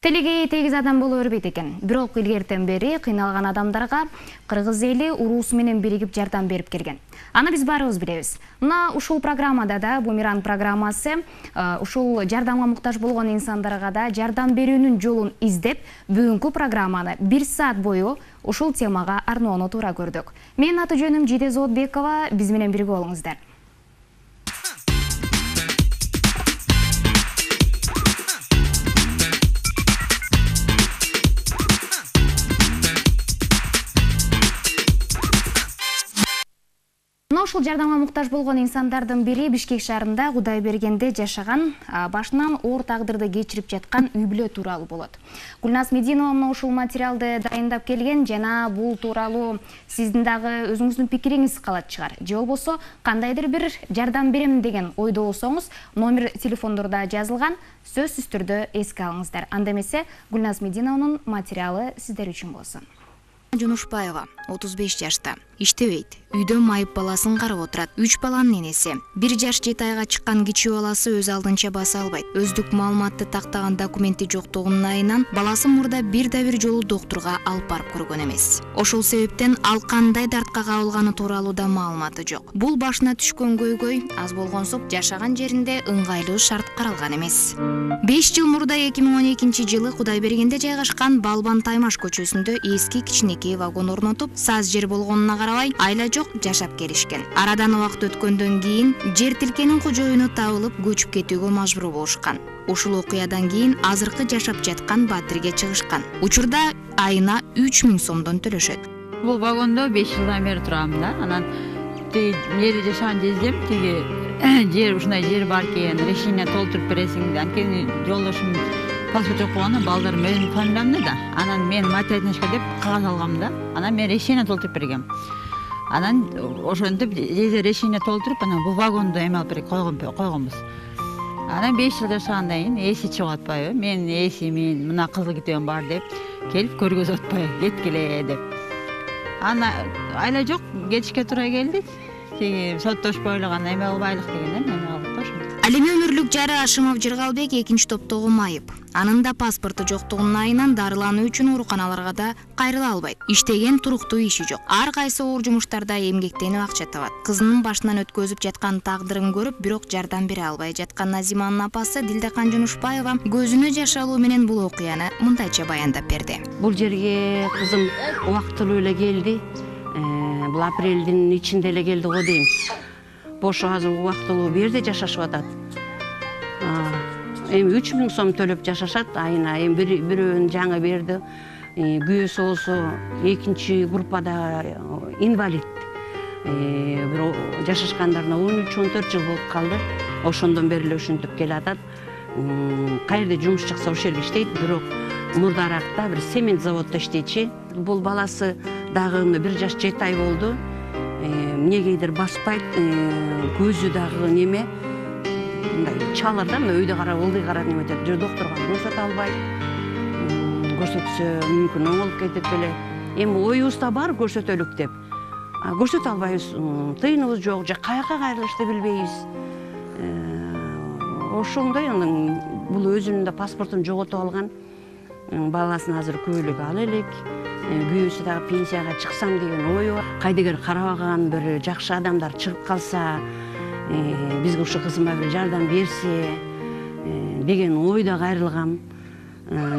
Телегей тегиз адам боло бербейт экен. Бирок илгертен бери кыйналган адамдарга кыргыз эли уруусу менен биригип жардам берип келген. Аны биз баарыбыз билебиз. Мына ушул программада да Бумеранг программасы ушул жардамга муктаж болгон инсандарга да жардам берүүнүн жолун издеп, бүгүнкү программаны 1 саат бою ушул темага арноону туура көрдүк. Менин аты жөнүм Жиде Зоотбекова, биз менен бирге болуңуздар. Ушул жардамга муктаж болгон инсандардын бири Бишкек шаарында Кудайбергенде жашаган, башынан оор тагдырды кечирип жаткан үй бүлө тууралуу болот. Гүлназ Мединова ушул материалды дайындап келген жана бул тууралуу сиздин дагы өзүңүздүн пикириңиз калат чыгар. Же болбосо кандайдыр бир жардам берем деген ойдо болсоңуз, номер телефондордо жазылган, сөзсүз түрдө эске алыңыздар. Анда эмесе Гүлназ Мединованын материалы сиздер үчүн болсун. Жунушбаева 35 жашта, иштебейт, үйдө майып баласын карап отурат. 3 баланын энеси. 1 жаш 7 айга чыккан кичүү баласы өз алдынча баса албайт. Өздүк маалыматты тактаган документи жоктугунун айынан баласын мурда бир жолу доктурга алып барып көргөн эмес. Ошол себептен ал кандай дартка кабылганы тууралуу да маалыматы жок. Бул башына түшкөн көйгөй аз болгонсоп жашаган жеринде ыңгайлуу шарт каралган эмес. 5 жыл мурда 2012-жылы Кудайбергенде жайгашкан Балбан Таймаш көчөсүндө эски кичинекей вагон орнотуп, саз жер болгонуна карабай, айла жок жашап келишкен. Арадан убакыт өткөндөн кийин жер тилкенин кожоюну табылып, көчүп кетүүгө мажбур болушкан. Ушул окуядан кийин азыркы жашап жаткан батирге чыгышкан. Учурда айына 3000 сомдон төлөшөт. Бул вагондо 5 жылдан бери турам да. Анан жери жашаган кездем жер ушундай жер бар экен, решение толтуруп бересиң. Анткени жолдошум паспорт жок болгондо балдарым өзүнүн фамилиямда да. Анан мен материальныйга деп кагаз алгам да. Анан мен решение толтуруп бергем. Анан ошентип решение толтуруп, анан бул вагонду эме алып койгонбуз. Анан 5 жыл жашагандан кийин эси чыгып атпайбы? Мен эсимин, мына кызыл китебим бар деп келип көргөзүп атпайбы? Кеткиле деп. Ана айла жок, кетишке туура келди. Соттошпой эле гана эме кылбайлык деген эме кылдык да ошо. Ал эми өмүрлүк жары Ашимов Жыргалбек 2-нчи топтогу майып. Анын да паспорту жоктугунун айынан дарылануу үчүн ооруканаларга да кайрыла албайт. Иштеген туруктуу иши жок. Ар кайсы оор жумуштарда эмгектенип акча табат. Кызынын башынан өткөзүп жаткан тагдырын көрүп, бирок жардам бере албай жаткан Назиманын апасы Дилдакан Жунушбаева көзүнө жаш алуу менен бул окуяны мындайча баяндап берди. Бул жерге кызым убактылуу эле келди. Бул апрелдин ичинде эле келди го дейм. Бошу азыр убактылуу бу жерде жашашып атат. Эми 3000 сом төлөп жашашат айына. Эми бирөөнүн жаңы берди. Күйөөсү болсо 2-нчи группада инвалид. Бирок жашашкандарына 13-14 жыл болуп калды. Ошондон бери эле ушинтип келатат. Кайерде жумуш чыкса ошол жерге иштейт, бирок мурдаракта бир цемент заводдо иштейчи. Бул баласы дагы 1 жаш 7 ай болду. Эмнегейдир баспайт, көзү дагы неме мындай чалыр да, өйдө карап, ылдый карап неметет. Же доктурга көрсөтө албайт. Көрсөтсө мүмкүн оң болуп кетип эле. Эми оюбузда бар көрсөтөлүк деп. Көрсөтө албайбыз, тыйыныбыз жок, же каяка кайрылышты билбейбиз. Ошондой анан бул өзүнүн да паспортун жоготуп алган. Баласын азыр көйлөг ала элек. Күйөөсү дагы пенсияга чыксам деген ою бар. Кайдыгер карабаган бир жакшы адамдар чыгып калса, бизге ушу кызыма бир жардам берсе деген ойдо кайрылгам.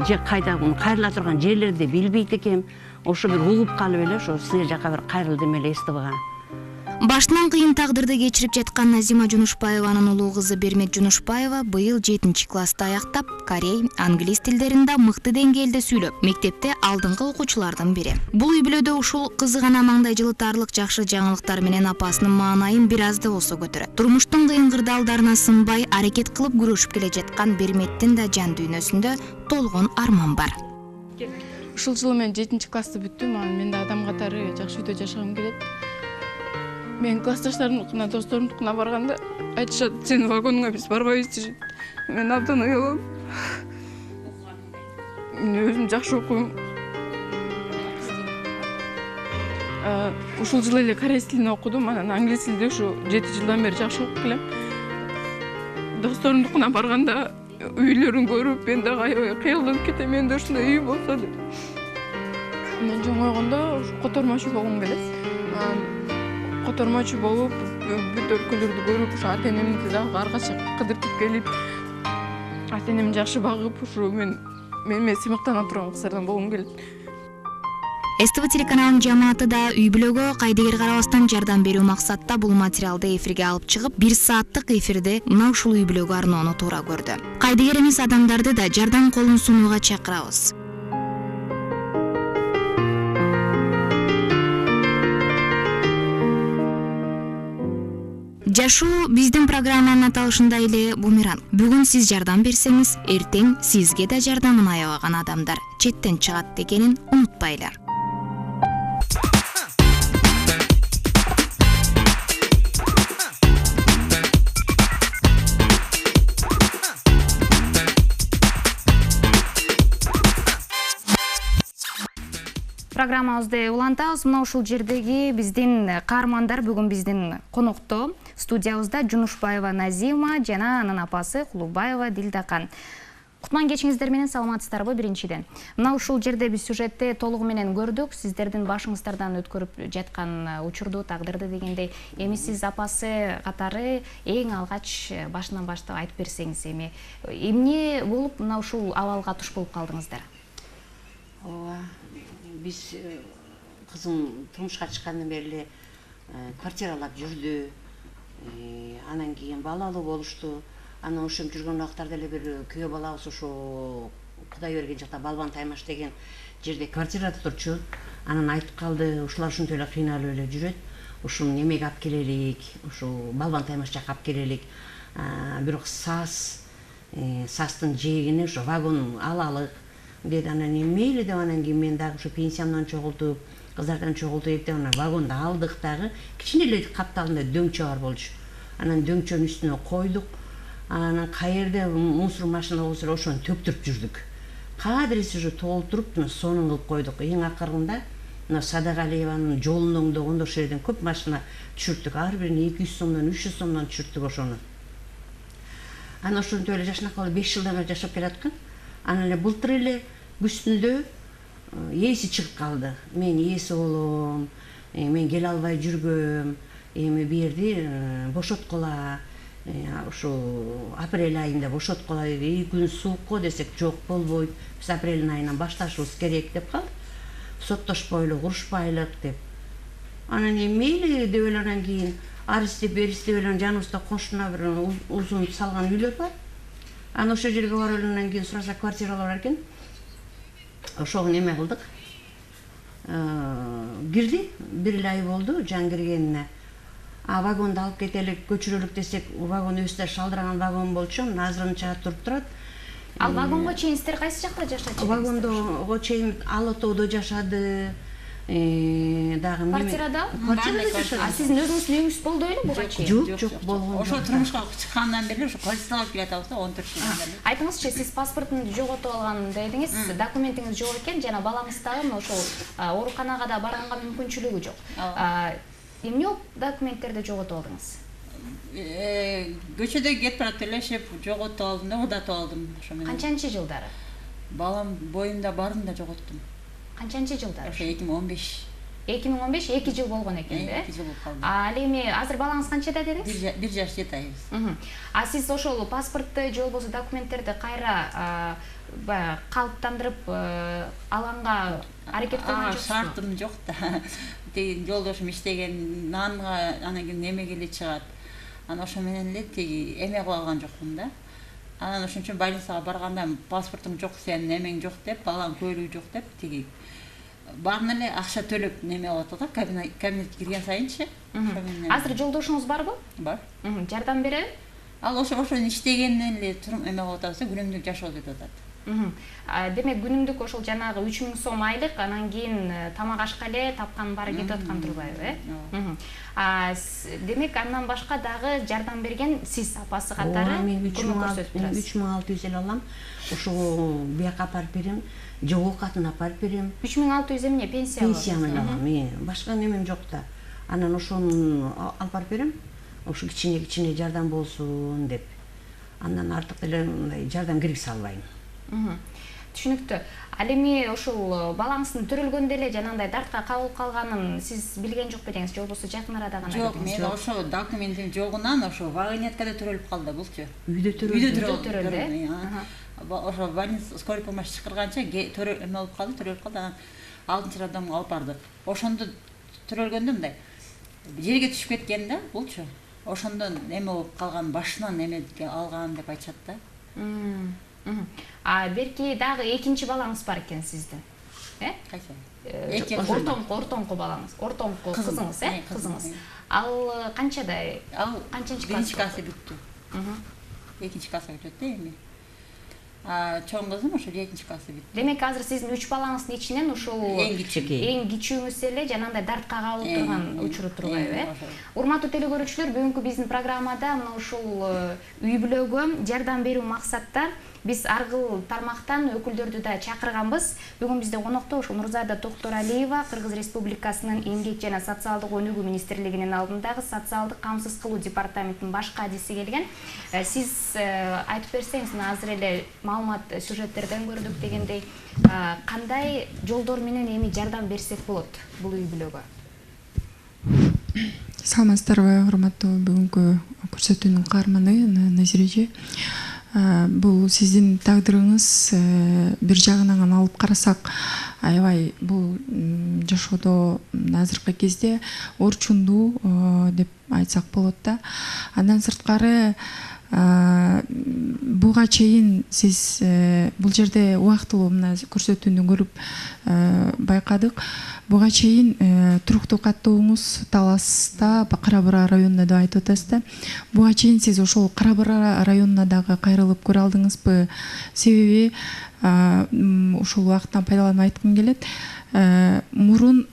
Же кайда кайрыла турган жерлерди билбейт экем. Ошо бир угуп калып эле ошо силер жака бир кайрылдым эле СТБга. Башынан кыйын тагдырды кечирип жаткан Назима Жунушбаеванын улуу кызы Бермет Жунушбаева быйыл 7-классты аяктап, корей, англис тилдеринде мыкты деңгээлде сүйлөп, мектепте алдыңкы окуучулардын бири. Бул үй бүлөдө ушул кызы гана маңдай жылытарлык жакшы жаңылыктар менен апасынын маанайын бир аз да болсо көтөрөт. Турмуштун кыйын кырдаалдарына сынбай аракет кылып күрөшүп келе жаткан Берметтин да жан дүйнөсүндө толгон арман бар. Ушул жылы мен 7-классты бүттүм, анан мен да адам катары жакшы үйдө жашагым келет. Мен классташтарымдыкына, досторумдукуна барганда айтышат, сен вагонуңа биз барбайбыз дешет. Мен абдан уялам. Мен өзүм жакшы окуйм. Ушул жылы эле корейс тилин окудум, анан англис тилди ушу 7 жылдан бери жакшы окуп келем. Досторумдукуна барганда үйлөрүн көрүп мен дагы аябай кыялданып кетем, менде ушундай үй болсо деп. Мен жоңойгондо котормочу болгум келет. Котормочу болуп, бүт өлкөлөрдү көрүп, ушу ата энемди дагы аркача кыдыртып келип, ата энемди жакшы багып, ушу мен сыймыктана турган кыздардан болгум келет. СТВ телеканалынын жамааты да үй бүлөгө кайдыгер карабастан жардам берүү максатта бул материалды эфирге алып чыгып, 1 сааттык эфирде мына ушул үй бүлөгө арноону туура көрдү. Кайдыгер эмес адамдарды да жардам колун сунууга чакырабыз. Жашоо биздин программанын аталышында эле бумеранг. Бүгүн сиз жардам берсеңиз, эртең сизге да жардамын аябаган адамдар четтен чыгат экенин унутпайлы. Программабызды улантабыз. Мына ушул жердеги биздин каармандар бүгүн биздин конокто. Студиябызда Жунушбаева Назима жана анын апасы Кулубаева Дилдакан. Кутман кечиңиздер менен, саламатсыздарбы биринчиден. Мына ушул жерде биз сюжетти толугу менен көрдүк. Сиздердин башыңыздардан өткөрүп жаткан учурду, тагдырды дегендей. Эми сиз апасы катары эң алгач башынан баштап айтып берсеңиз, эми эмне болуп мына ушул абалга туш болуп калдыңыздар? Ооба, биз кызым турмушка чыккандан бери эле квартиралап жүрдү. Анан кийин балалуу болушту. Анан ошентип жүргөн убактарда эле бир күйөө балабыз ошо Кудай берген жакта Балбан Таймаш деген жерде квартирада турчу. Анан айтып калды, ушулар ушунтип эле кыйналып эле жүрөт. Ушуну немеге алып келелик, ушу Балбан Таймаш жакка алып келелик. Бирок састын жээгине ошо вагон алалык деди. Анан мейли деп, анан кийин мен дагы ушу пенсиямдан чогултуп, кыздардан чогултуп деп, анан вагонду алдык дагы. Кичине эле капталында дөңчө бар болчу. Анан дөңчөнүн үстүнө койдук. Анан каерде мусор машина болсо ошону төктүрүп жүрдүк. Кадырысы уже толтуруп, сонун кылып койдук. Эң акырында мына Садагалиеванын жолун оңдогондо ошол жерден көп машина түшүрттүк. Ар бирине 200 сомдон, 300 сомдон түшүрттүк ошону. Анан ошентип эле жашынакалы 5 жылдан бери жашап келаткан. Анан эле былтыр эле күзтүндө ээси чыгып калды. Мен ээси болом, мен келе албай жүргөм, эми бу жерди бошоткула, ушу апрель айында бошоткула, 2 күн суукко десек жок болбойт. Биз апрель айынан башташыбыз керек деп калды. Соттошпойлук, урушпайлык деп. Анан мейли деп эле анан кийин аристеп берип эле жаныбызда кошуна бир узун салган үйлөр бар. Анан ошол жерге барып эле анан кийин сураса квартиралар бар экен. Ошого неме кылдык. Кирди, 1 ай болду жан киргенине. Вагонду алып кетелик, көчүрөлүк десек, вагон өзү шалдыраган вагон болчу, азырынча туруп турат. Ал вагонго чейин сиздер кайсы жакта жашачу? Вагондого чейин Ала тоодо жашады. Дагы квартирада? Квартирада жашады. Сиздин өзүңүздүн үйүңүз болду беле буга чейин? Жок, болгон. Ошо турмушка чыккандан бери ошо квартира алып келатабыз да 14 жылдан бери. Айтыңызчы, сиз паспортун жоготуп алган дедиңиз, документиңиз жок экен, жана балаңыз дагы ошол ооруканага да барганга мүмкүнчүлүгү жок. Эмне документтерди жоготуп алдыңыз? Көчөдө кетип барып элешип жоготуп алдым да, удатып алдым ошо менен. Канчанчы жылдары? Балам боюнда барын да жоготтум. Канчанчы жылдары? Ошо 2015. 2015 2 жыл болгон экен да? 2 жыл болуп калды. Ал эми азыр балаңыз канчада дедиңиз? 1 жаш 7 айбыз. Сиз ошол паспортты же болбосо документтерди кайра калыптандырып алганга аракет кылган жоксузбу? Шартым жок да. Тиги жолдошум иштеген нанга анан кийин неме келе чыгат. Анан ошо менен эле тиги эме кылып алган жокмун да. Анан ошон үчүн больницага барганда паспортуң жок, сенин эмең жок деп, балаң көйлүгү жок деп тиги баарын эле акча төлөп неме кылып атат да, кабинетке кирген сайынчы. Азыр жолдошуңуз барбы? Бар. Жардам береби? Ал ошон иштегенден эле эме кылып атабыз да, күнүмдүк жашоо деп атат. Демек күнүмдүк ошол жанагы 3000 сом айлык, анан кийин тамак ашка эле тапкан баары кетип аткан турбайбы, Демек андан башка дагы жардам берген сиз апасы катары көмөк көрсөтүп турасыз. 3600 эле алам. Ошого бияка апарып берем, же оокатын апарып берем. 3600 эмне пенсия? Пенсияны алам. Башка немем жок да. Анан ошону алып барып берем. Ошо кичине жардам болсун деп. Андан артык деле мындай жардам киргизе албайм. Түшүнүктүү. Ал эми ошол балаңыздын төрөлгөндө эле жанагындай дартка кабылып калганын сиз билген жок белеңиз, же болбосо жакын арада гана? Жок, мен ошо документим жогунан ошо вагонеткада төрөлүп калды булчу. Үйдө төрөлдү. Үйдө төрөлдү. Ошо больница скорый помощь чакырганча эме болуп калды, төрөлүп калды. Анан 6-адамга алып барды. Ошондо төрөлгөндө мындай жерге түшүп кеткен да булчу. Ошондон эме болуп калган, башынан эмеге алган деп айтышат да. Берки дагы экинчи балаңыз бар экен сиздин. Кайсы? Ортоңку балаңыз, ортоңку кызыңыз, кызыңыз. Ал канчада? Ал канчынчы класс? 1 классы бүттү. 2 класска өтөт да эми. Чоң кызым ошо 2 классы бүттү. Демек азыр сиздин 3 балаңыздын ичинен ушул эң кичүүңүз эле жанагындай дартка кабылып турган учуру турбайбы, Урматтуу телекөрүүчүлөр, бүгүнкү биздин программада мына ушул үй бүлөгө жардам берүү максатта биз ар кыл тармактан өкүлдөрдү да чакырганбыз. Бүгүн бизде конокто ушул Нурзайда Токторалиева, Кыргыз Республикасынын Эмгек жана социалдык өнүгүү министрлигинин алдындагы социалдык камсыз кылуу департаментинин баш кадиси келген. Сиз айтып берсеңиз, азыр эле маалымат сюжеттерден көрдүк дегендей, кандай жолдор менен эми жардам берсек болот бул үй бүлөгө? Саламатсыздарбы, урматтуу бүгүнкү көрсөтүүнүн каарманы Назиреже. Бул сиздин тагдырыңыз. Бир жагынан алып карасак, аябай бул жашоодо азыркы кезде орчундуу деп айтсак болот да. Андан сырткары буга чейин сиз бул жерде убактылуу мына көрсөтүүнү көрүп байкадык. Буга чейин туруктуу каттооңуз Таласта, Кара Бура районунда деп айтып атасыз да. Буга чейин сиз ошол Кара Бура районуна дагы кайрылып көрө алдыңызбы? Себеби ушул убакыттан пайдаланып айткым келет. Мурун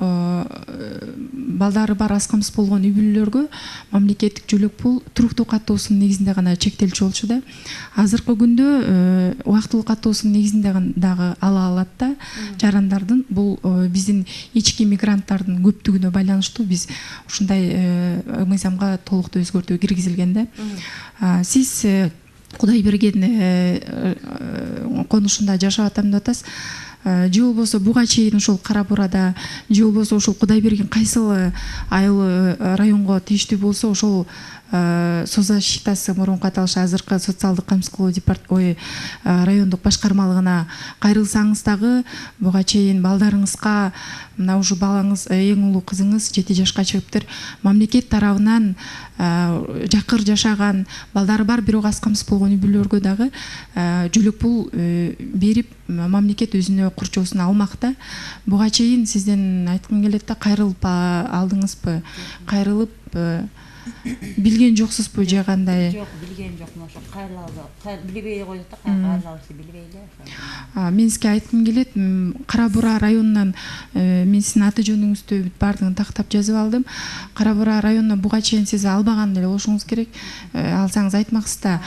балдары бар аз камсыз болгон үй бүлөлөргө мамлекеттик жөлөк пул туруктуу каттоосунун негизинде гана чектелчү болчу да. Азыркы күндө убактылуу каттоосунун негизинде дагы ала алат да. Жарандардын бул биздин ички мигранттардын көптүгүнө байланыштуу биз ушундай мыйзамга толуктуу өзгөртүү киргизилген да. Сиз Кудай берген конушунда жашап атам деп атасыз. Же болбосо буга чейин ошол Кара Бурада, же болбосо ошол Кудай берген кайсыл айыл районго тийиштүү болсо ошол соцзащитасы мурунку аталышы азыркы социалдык камсыз кылуу райондук башкармалыгына кайрылсаңыз дагы буга чейин балдарыңызга, мына ушу балаңыз, эң улуу кызыңыз 7 жашка чыгыптыр, мамлекет тарабынан жакыр жашаган балдары бар бирок аз камсыз болгон үй бүлөлөргө дагы жөлөк пул берип мамлекет өзүнө курчоосуна алмак да. Буга чейин сизден айткым келет да, кайрылып алдыңызбы? Кайрылып билген жоксузбу же кандай? Жок, билген жокмун. Ошо кайрылды. Билбей койдук да, кайрылды билбей эле. Мен сизге айткым келет, Кара Бура районунан мен сиздин аты жөнүңүздү баардыгын тактап жазып алдым. Кара Бура районуна буга чейин сиз албаган эле болушуңуз керек. Алсаңыз айтмаксыз да.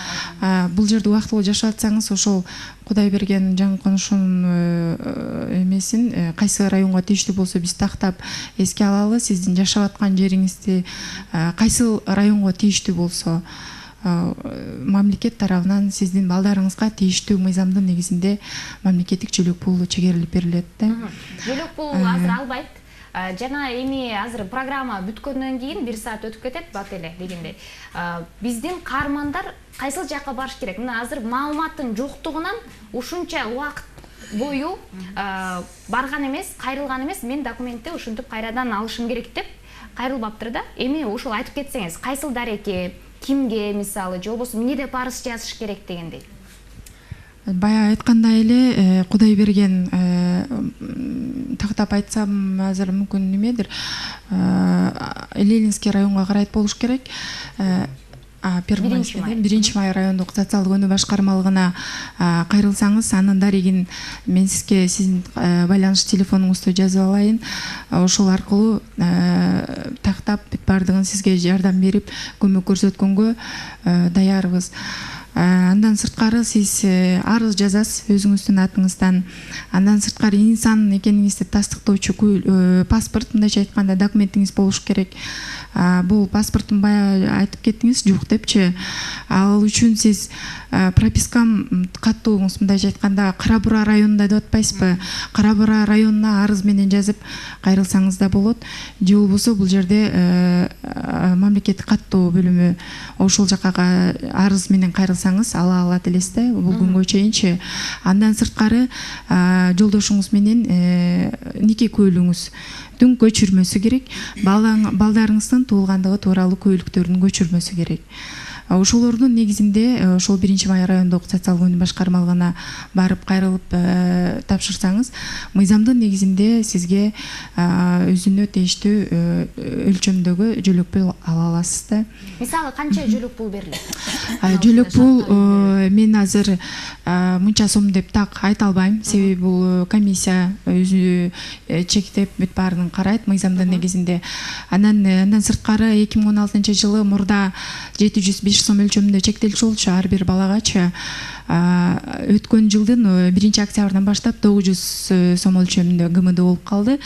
Бул жерде убактылуу жашап атсаңыз, ошол Кудай берген жаңы конушунун эмесин кайсы районго тийиштүү болсо биз тактап эске алалы. Сиздин жашап аткан жериңизди кайсы районго тийиштүү болсо мамлекет тарабынан сиздин балдарыңызга тийиштүү мыйзамдын негизинде мамлекеттик жөлөк пул чегерилип берилет да. Жөлөк пул азыр албайт. Жана эми азыр программа бүткөндөн кийин 1 саат өтүп кетет бат эле дегендей. Биздин каармандар кайсыл жакка барыш керек? Мына азыр маалыматтын жоктугунан ушунча убакыт бою барган эмес, кайрылган эмес, мен документти ушинтип кайрадан алышым керек деп кайрылбаптыр да. Эми ушул айтып кетсеңиз, кайсыл дарекке, кимге мисалы, же болбосо эмне деп арыз жазыш керек дегендей. Бая айткандай эле Кудай берген тактап айтсам азыр мүмкүн немедир, Ленинский районго карайт болуш керек. Биринчи май райондук социалдык өнүгүү башкармалыгына кайрылсаңыз, анын дарегин мен сизге сиздин байланыш телефонуңузду жазып алайын. Ошол аркылуу тактап баардыгын сизге жардам берип көмөк көрсөткөнгө даярбыз. Андан сырткары сиз арыз жазасыз өзүңүздүн атыңыздан. Андан сырткары инсан экениңизди тастыктоочу паспорт, мындайча айтканда документиңиз болуш керек. Бул паспорттун баягы айтып кеттиңиз жок депчи. Ал үчүн сиз пропискам каттууңуз, мындайча айтканда Кара Бура районунда деп атпайсызбы? Кара Бура районуна арыз менен жазып кайрылсаңыз да болот. Же болбосо бул жерде мамлекеттик каттоо бөлүмү ошол жака арыз менен кайрылсаңыз ала алат элесиз да бул күнгө чейинчи. Андан сырткары жолдошуңуз менен нике куөлүңүз көчүрмөсү керек. Балдарыңыздын туулгандыгы тууралуу көйлүктөрдүн көчүрмөсү керек. Ошолордун негизинде ошол 1-Май райондук социалдык өнүм башкармалыгына барып кайрылып тапшырсаңыз, мыйзамдын негизинде сизге өзүнө тийиштүү өлчөмдөгү жөлөк пул ала аласыз да. Мисалы канча жөлөк пул берилет? Жөлөк пул мен азыр мынча сом деп так айта албайм, себеби бул комиссия өзү чектеп бүт баарын карайт мыйзамдын негизинде. Андан сырткары 2016-жылы мурда 705 сом өлчөмүндө чектелчү болчу ар бир балагачы. Өткөн жылдын 1-октябрдан баштап 900 сом өлчөмүндө ГМД болуп калды.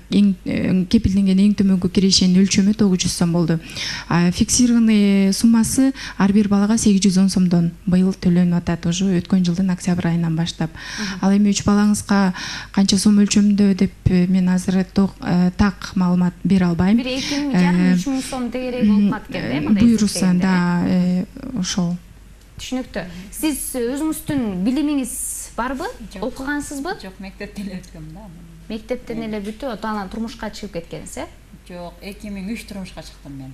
Кепилденген эң төмөнкү кирешенин өлчөмү 900 сом болду. Фиксированный суммасы ар бир балага 810 сомдон быйыл төлөнүп атат уже өткөн жылдын октябрь айынан баштап. Ал эми 3 балаңызга канча сом өлчөмүндө деп мен азыр так маалымат бере албайм. Бир 2,5-3 сом дегерек болуп калат экен, буйруса да ошол. Түшүнүктүү. Сиз өзүңүздүн билимиңиз барбы? Окугансызбы? Жок, мектептен эле бүткөм да. Мектептен эле бүтүп, анан турмушка чыгып кеткенсиз, Жок, 2003 турмушка чыктым мен.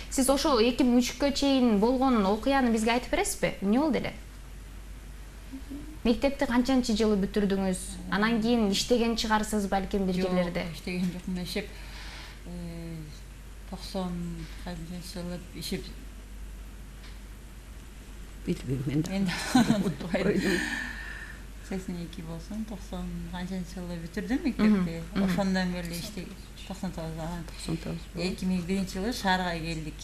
Сиз ошол 2003кө чейин болгон окуяны бизге айтып бересизби? Эмне болду эле? Мектепти канчанчы жылы бүтүрдүңүз? Анан кийин иштеген чыгарсыз балким бир жерлерде. Жок, иштеген жокмун. Ишеп 90 канчанчы жылы ишеп Билбейм мен. 82 болсун, 90 канчанчы жылы бүтүрдүм мектепти. Ошондон бери иштеген. 99. 2001 жылы шаарга келдик.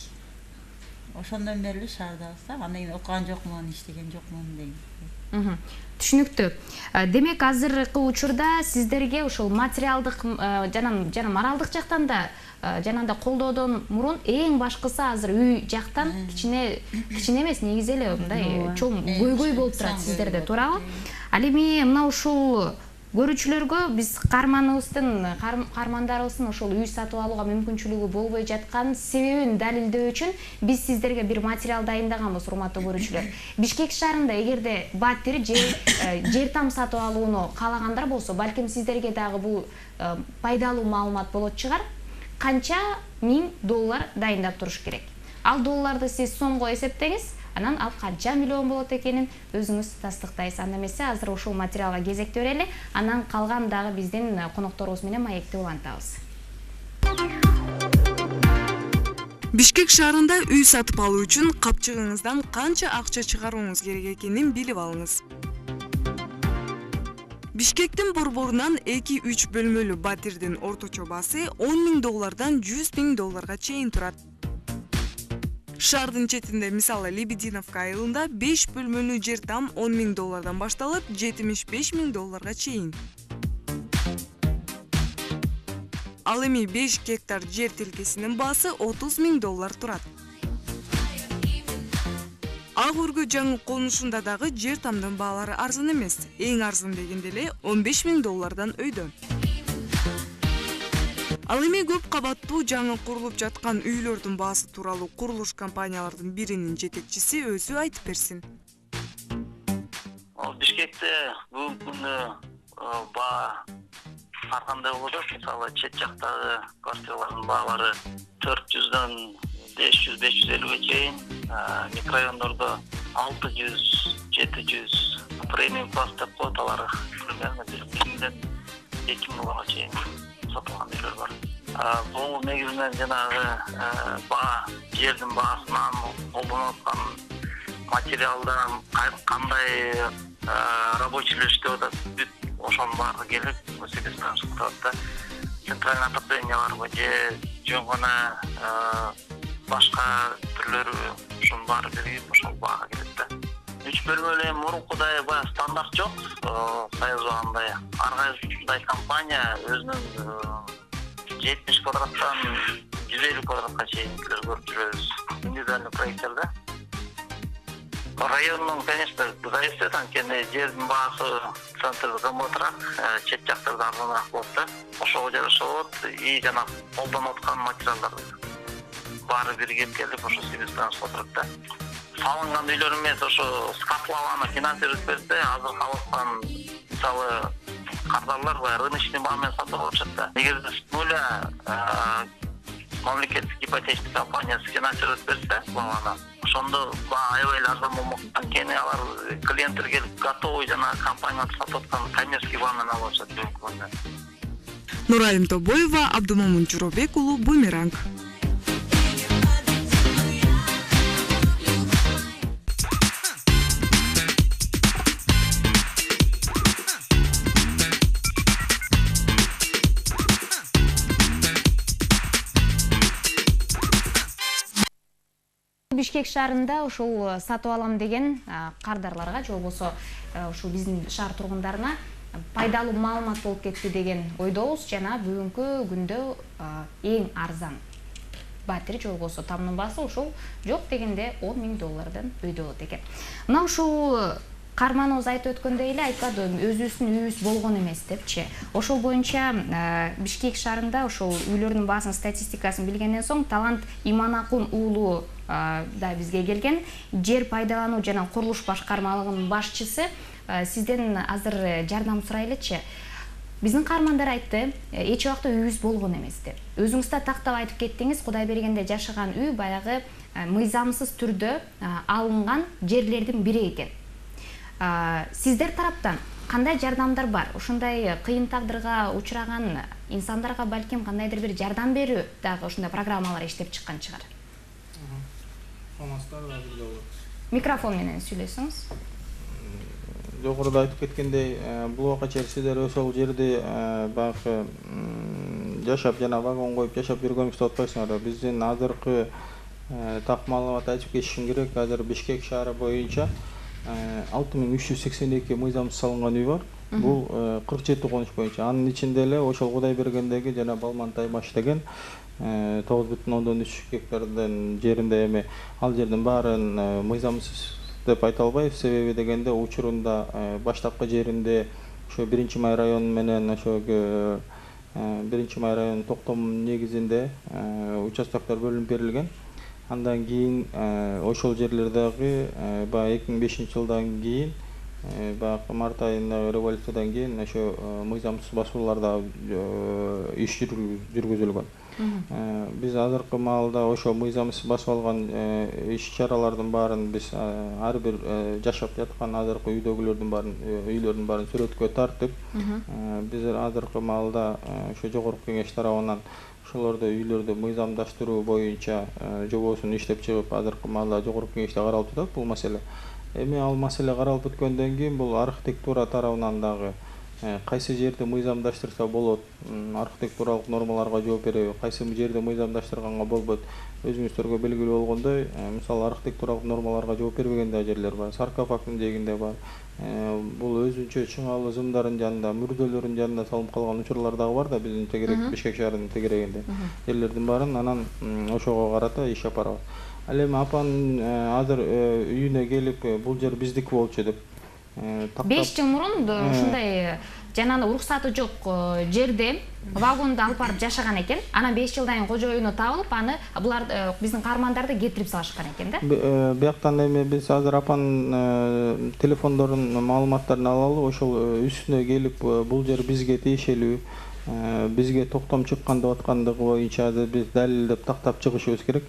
Ошондон бери шаардабыз да. Андан кийин окуган жокмун, иштеген жокмун деген. Түшүнүктүү. Демек азыркы учурда сиздерге ошол материалдык жана моралдык жактан да жанагындай колдоодон мурун эң башкысы азыр үй жактан кичине эмес, негизи эле мындай чоң көйгөй болуп турат сиздерде, туурабы? Ал эми мына ушул көрүүчүлөргө биз каармандарыбыздын ошол үй сатып алууга мүмкүнчүлүгү болбой жаткан себебин далилдөө үчүн биз сиздерге бир материал дайындаганбыз, урматтуу көрүүчүлөр. Бишкек шаарында эгерде батир жер там сатып алууну каалагандар болсо, балким сиздерге дагы бул пайдалуу маалымат болот чыгар. Канча $1000 дайындап туруш керек. Ал долларды сиз сомго эсептеңиз, анан ал канча миллион болот экенин өзүңүз тастыктайсыз. Анда эмесе азыр ушул материалга кезекте берели, анан калган дагы биздин конокторубуз менен маекти улантабыз. Бишкек шаарында үй сатып алуу үчүн капчыгыңыздан канча акча чыгарууңуз керек экенин билип алыңыз. Бишкектин борборунан 2-3 бөлмөлүү батирдин орточо баасы $10,000 $100,000 чейин турат. Шаардын четинде, мисалы Лебединовка айылында 5 бөлмөлүү жер там $10,000 башталып, $75,000 чейин. Ал эми 5 гектар жер тилкесинин баасы $30,000 турат. Ак өргө жаңы конушунда дагы жер тамдын баалары арзан эмес. Эң арзан дегенде эле $15,000 өйдө. Ал эми көп кабаттуу жаңы курулуп жаткан үйлөрдүн баасы тууралуу курулуш компаниялардын биринин жетекчиси өзү айтып берсин. Бишкекте бүгүнкү күндө баа ар кандай болот. Мисалы чет жактагы квартиралардын баалары 400дан 500-550ге чейин, микрорайондордо 600-700 премиум класс деп коет, алар примерно 1000ден 2000 чейин сатылган үйлөр бар. Бул негизинен жанагы баа, жердин баасынан, колдонуп аткан материалдан, кандай рабочийлер иштеп атат, бүт ошонун баары келип, себеп менен чыгып турат да. Центральный отопление барбы же жөн гана башка түрлөрү ушунун баары биригип ошол баага келет да. 3 бөлмөлүү эми мурункудай баягы стандарт жок. Союз убагындай ар кайсындай компания өзүнүн 70 квадраттан 150 квадратка чейинкилер көрүп жүрөбүз. Индивидуальный проекттер. Районун, конечно, зависит, анткени жердин баасы центрде кымбатыраак, чет жактарда арзаныраак болот да. Ошого жараша болот и жана колдонуп аткан материалдар баары биригип келип ошо себестоятып отурат да. Салынган үйлөр эмес, ошо скаплаваны финансировать берсе, азыр халыктан мисалы кардарлар рыночный баа менен сатып алышат да. Эгер с нуля мамлекеттик ипотечный компаниясы финансировать берсе, бааны, ошондо баа аябай эле арзан болмок. Анткени алар клиенттер келип готовый жана компанияны сатып аткан коммерческий баа менен алып алышат мүмкүн. Нурайым Тобоева, Абдумомун Журобек уулу, Бумеранг. Бишкек шаарында ушул сатып алам деген кардарларга, же болбосо ушул биздин шаар тургундарына пайдалуу маалымат болуп кетти деген ойдобуз. Жана бүгүнкү күндө эң арзан батир же болбосо тамдын баасы ушул жок дегенде $10,000 өйдө болот экен. Мына ушул карманыбыз айтып өткөндөй эле айтпады, өзүбүздүн үйүбүз болгон эмес депчи. Ошол боюнча Бишкек шаарында ошол үйлөрдүн баасынын статистикасын билгенден соң Талант Иманакун уулу да бизге келген. Жер пайдалануу жана курулуш башкармалыгынын башчысы. Сизден азыр жардам сурайлычы. Биздин каармандар айтты, эч убакта үйүбүз болгон эмес деп. Өзүңүз да тактап айтып кеттиңиз, Кудай бергенде жашаган үй баягы мыйзамсыз түрдө алынган жерлердин бири экен. Сиздер тараптан кандай жардамдар бар? Ушундай кыйын тагдырга учураган инсандарга балким кандайдыр бир жардам берүү дагы ушундай программалар иштеп чыккан чыгар. Микрофон менен сүйлөсөңүз. Жогоруда айтып кеткендей, бул убакка чейин сиздер ошол жерде баягы жашап жана вагон коюп жашап жүргөнүбүздү деп атпайсыңар. Биздин азыркы так маалымат айтып кетишим керек. Азыр Бишкек шаары боюнча 6382 мыйзамсыз салынган үй бар. Бул 47 коныш боюнча. Анын ичинде эле ошол Кудай бергендеги жана Балман Таймаш деген 9,3 гектардын жеринде эми ал жердин баарын мыйзамсыз деп айта албайбыз. Себеби дегенде учурунда баштапкы жеринде ошо 1-май району менен ошо 1-май районунун токтом негизинде участоктор бөлүнүп берилген. Андан кийин ошол жерлердеги баягы 2005-жылдан кийин баягы март айындагы революциядан кийин ошо мыйзамсыз басууларда иш жүргүзүлгөн. Биз азыркы маалда ошо мыйзамсыз басып алган иш-чаралардын баарын биз ар бир жашап жаткан азыркы үйлөрдүн баарын сүрөткө тартып, биз азыркы маалда ошо жогорку кеңеш тарабынан ошолорду үйлөрдү мыйзамдаштыруу боюнча жобосун иштеп чыгып, азыркы маалда жогорку кеңеште каралып жатат бул маселе. Эми ал маселе каралып өткөндөн кийин бул архитектура тарабынан дагы кайсы жерди мыйзамдаштырса болот, архитектуралык нормаларга жооп береби, кайсы жерди мыйзамдаштырганга болбойт. Өзүңүздөргө белгилүү болгондой, мисалы архитектуралык нормаларга жооп бербеген да жерлер бар, саркофагдын жээгинде бар. Бул өзүнчө чыңалуу зымдардын жанында, мүрдөлөрдүн жанында салынып калган учурлар дагы бар да биздин тегерек Бишкек шаарынын тегерегинде. Жерлердин баарын анан ошого карата иш апарабыз. Ал эми апанын азыр үйүнө келип бул жер биздики болчу деп 5 жыл мурун ушундай жанагы уруксаты жок жерде вагонду алып барып жашаган экен. Анан 5 жылдан кийин кожоюну табылып, аны булар биздин каармандарды кетирип салышкан экен да. Бияктан эми биз азыр апанын телефондорун маалыматтарын алалы, ошол үстүнө келип бул жер бизге тиешелүү, бизге токтом чыккан деп аткандыгы боюнча биз далилдеп тактап чыгышыбыз керек.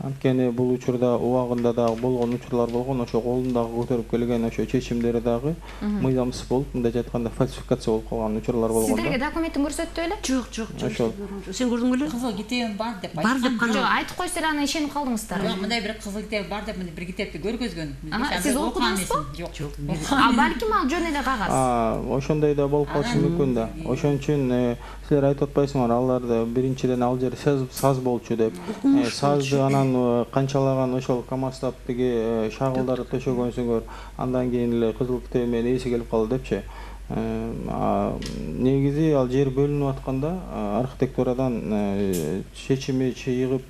Анткени бул учурда убагында дагы болгон учурлар болгон, ошо колундагы көтөрүп келген ошо чечимдери дагы мыйзамсыз болуп, мындай айтканда фальсификация болуп калган учурлар болгон. Сиздерге документин көрсөттү беле? Жок. Сен көрдүң беле? Кызыл китебим бар деп Бар деп кана. Жок, айтып койсо эле аны ишенип калдыңыздар. Жок, мындай бир кызыл китеп бар деп мындай бир китепти көргөзгөн. Сиз окудуңузбу? Жок. Балким ал жөн эле кагаз. Ошондой да болуп калышы мүмкүн да. Ошон үчүн силер айтып атпайсыңар, аларды биринчиден ал жер саз болчу деп. Сазды анан канчалаган ошол камаздап тиги шагылдарды төшөгөнсүңөр, андан кийин эле кызыл китеп менен эси келип калды депчи. Негизи ал жер бөлүнүп атканда архитектурадан чечими чыйгып,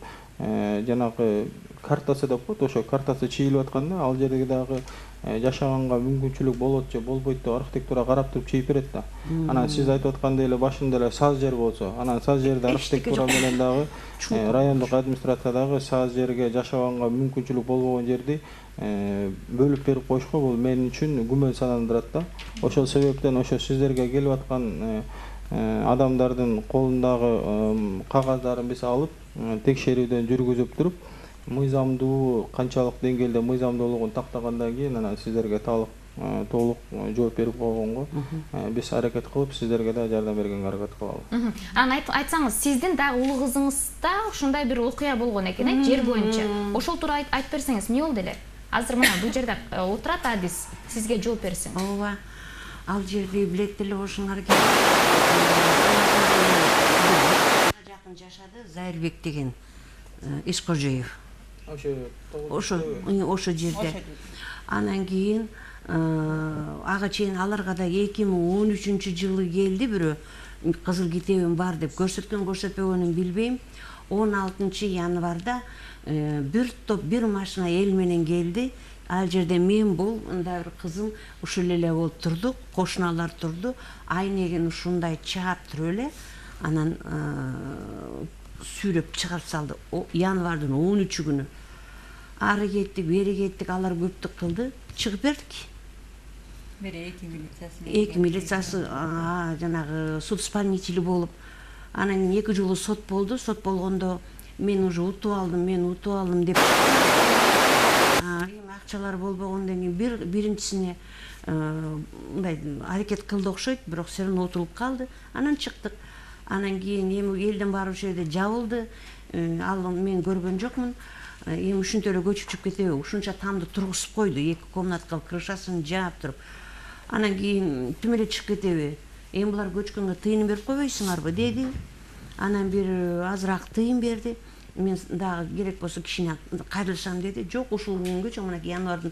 жанагы картасы деп коет, ошо картасы чыйылып атканда ал жерге дагы жашаганга мүмкүнчүлүк болот же болбойт деп архитектура карап туруп чыйып берет да. Анан сиз айтып аткандай эле башында эле саз жер болсо, анан саз жерде архитектура менен дагы райондук администрациядагы саз жерге жашаганга мүмкүнчүлүк болбогон жерди бөлүп берип коюшка бул мен үчүн күмөн саналдырат да. Ошол себептен ошо сиздерге келип аткан адамдардын колундагы кагаздарын биз алып текшерүүдөн жүргүзүп туруп, мыйзамдуу канчалык деңгээлде мыйзамдуулугун тактагандан кийин анан сиздерге толук жооп берип койгонго биз аракет кылып, сиздерге да жардам бергенге аракет кылабыз. Анан айтсаңыз, сиздин дагы улуу кызыңызда ушундай бир окуя болгон экен, жер боюнча. Ошол тууралуу айтып берсеңиз, эмне болду эле? Азыр мына бул жерде отурат Адис, сизге жооп берсин. Ооба. Ал жерди билет эле ошоңар жакын жашады, Зайырбек деген Ишкожоев. Ошо жерде. Анан кийин ага чейин аларга да 2013-жылы келди бирөө, кызыл китебим бар деп көрсөткөн көрсөтпөгөнүн билбейм. 16 январда бир машина эл менен келди. Ал жерде мен бул мындай бир кызым ушул эле болуп турдук, кошуналар турду. Айнегин ушундай чаап туруп эле анан сүйрөп чыгарып салды. Январдын 13 күнү. Ары кеттик, бери кеттик, алар көптүк кылды, чыгып бердик. Эки милициясы жанагы суд исполнители болуп, анан 2 жолу сот болду. Сот болгондо мен уже утуп алдым деп. Акчалар болбогондон кийин биринчисине мындай аракет кылды окшойт, бирок все равно утулуп калды. Анан чыктык. Анан кийин эми элдин баары ошол жерде жабылды. Ал мен көргөн жокмун. Эми ушинтип эле көчүп кетеби? Ушунча тамды тургузуп койду, 2 комнаткалык крышасын жаап туруп. Анан кийин түм эле чыгып кетеби? Эми булар көчкөнгө тыйын берип койбойсуңарбы деди. Анан бир азыраак тыйын берди. Мен дагы керек болсо кичине кайрылсам деди. Жок, ушул күнгөчө мына январдын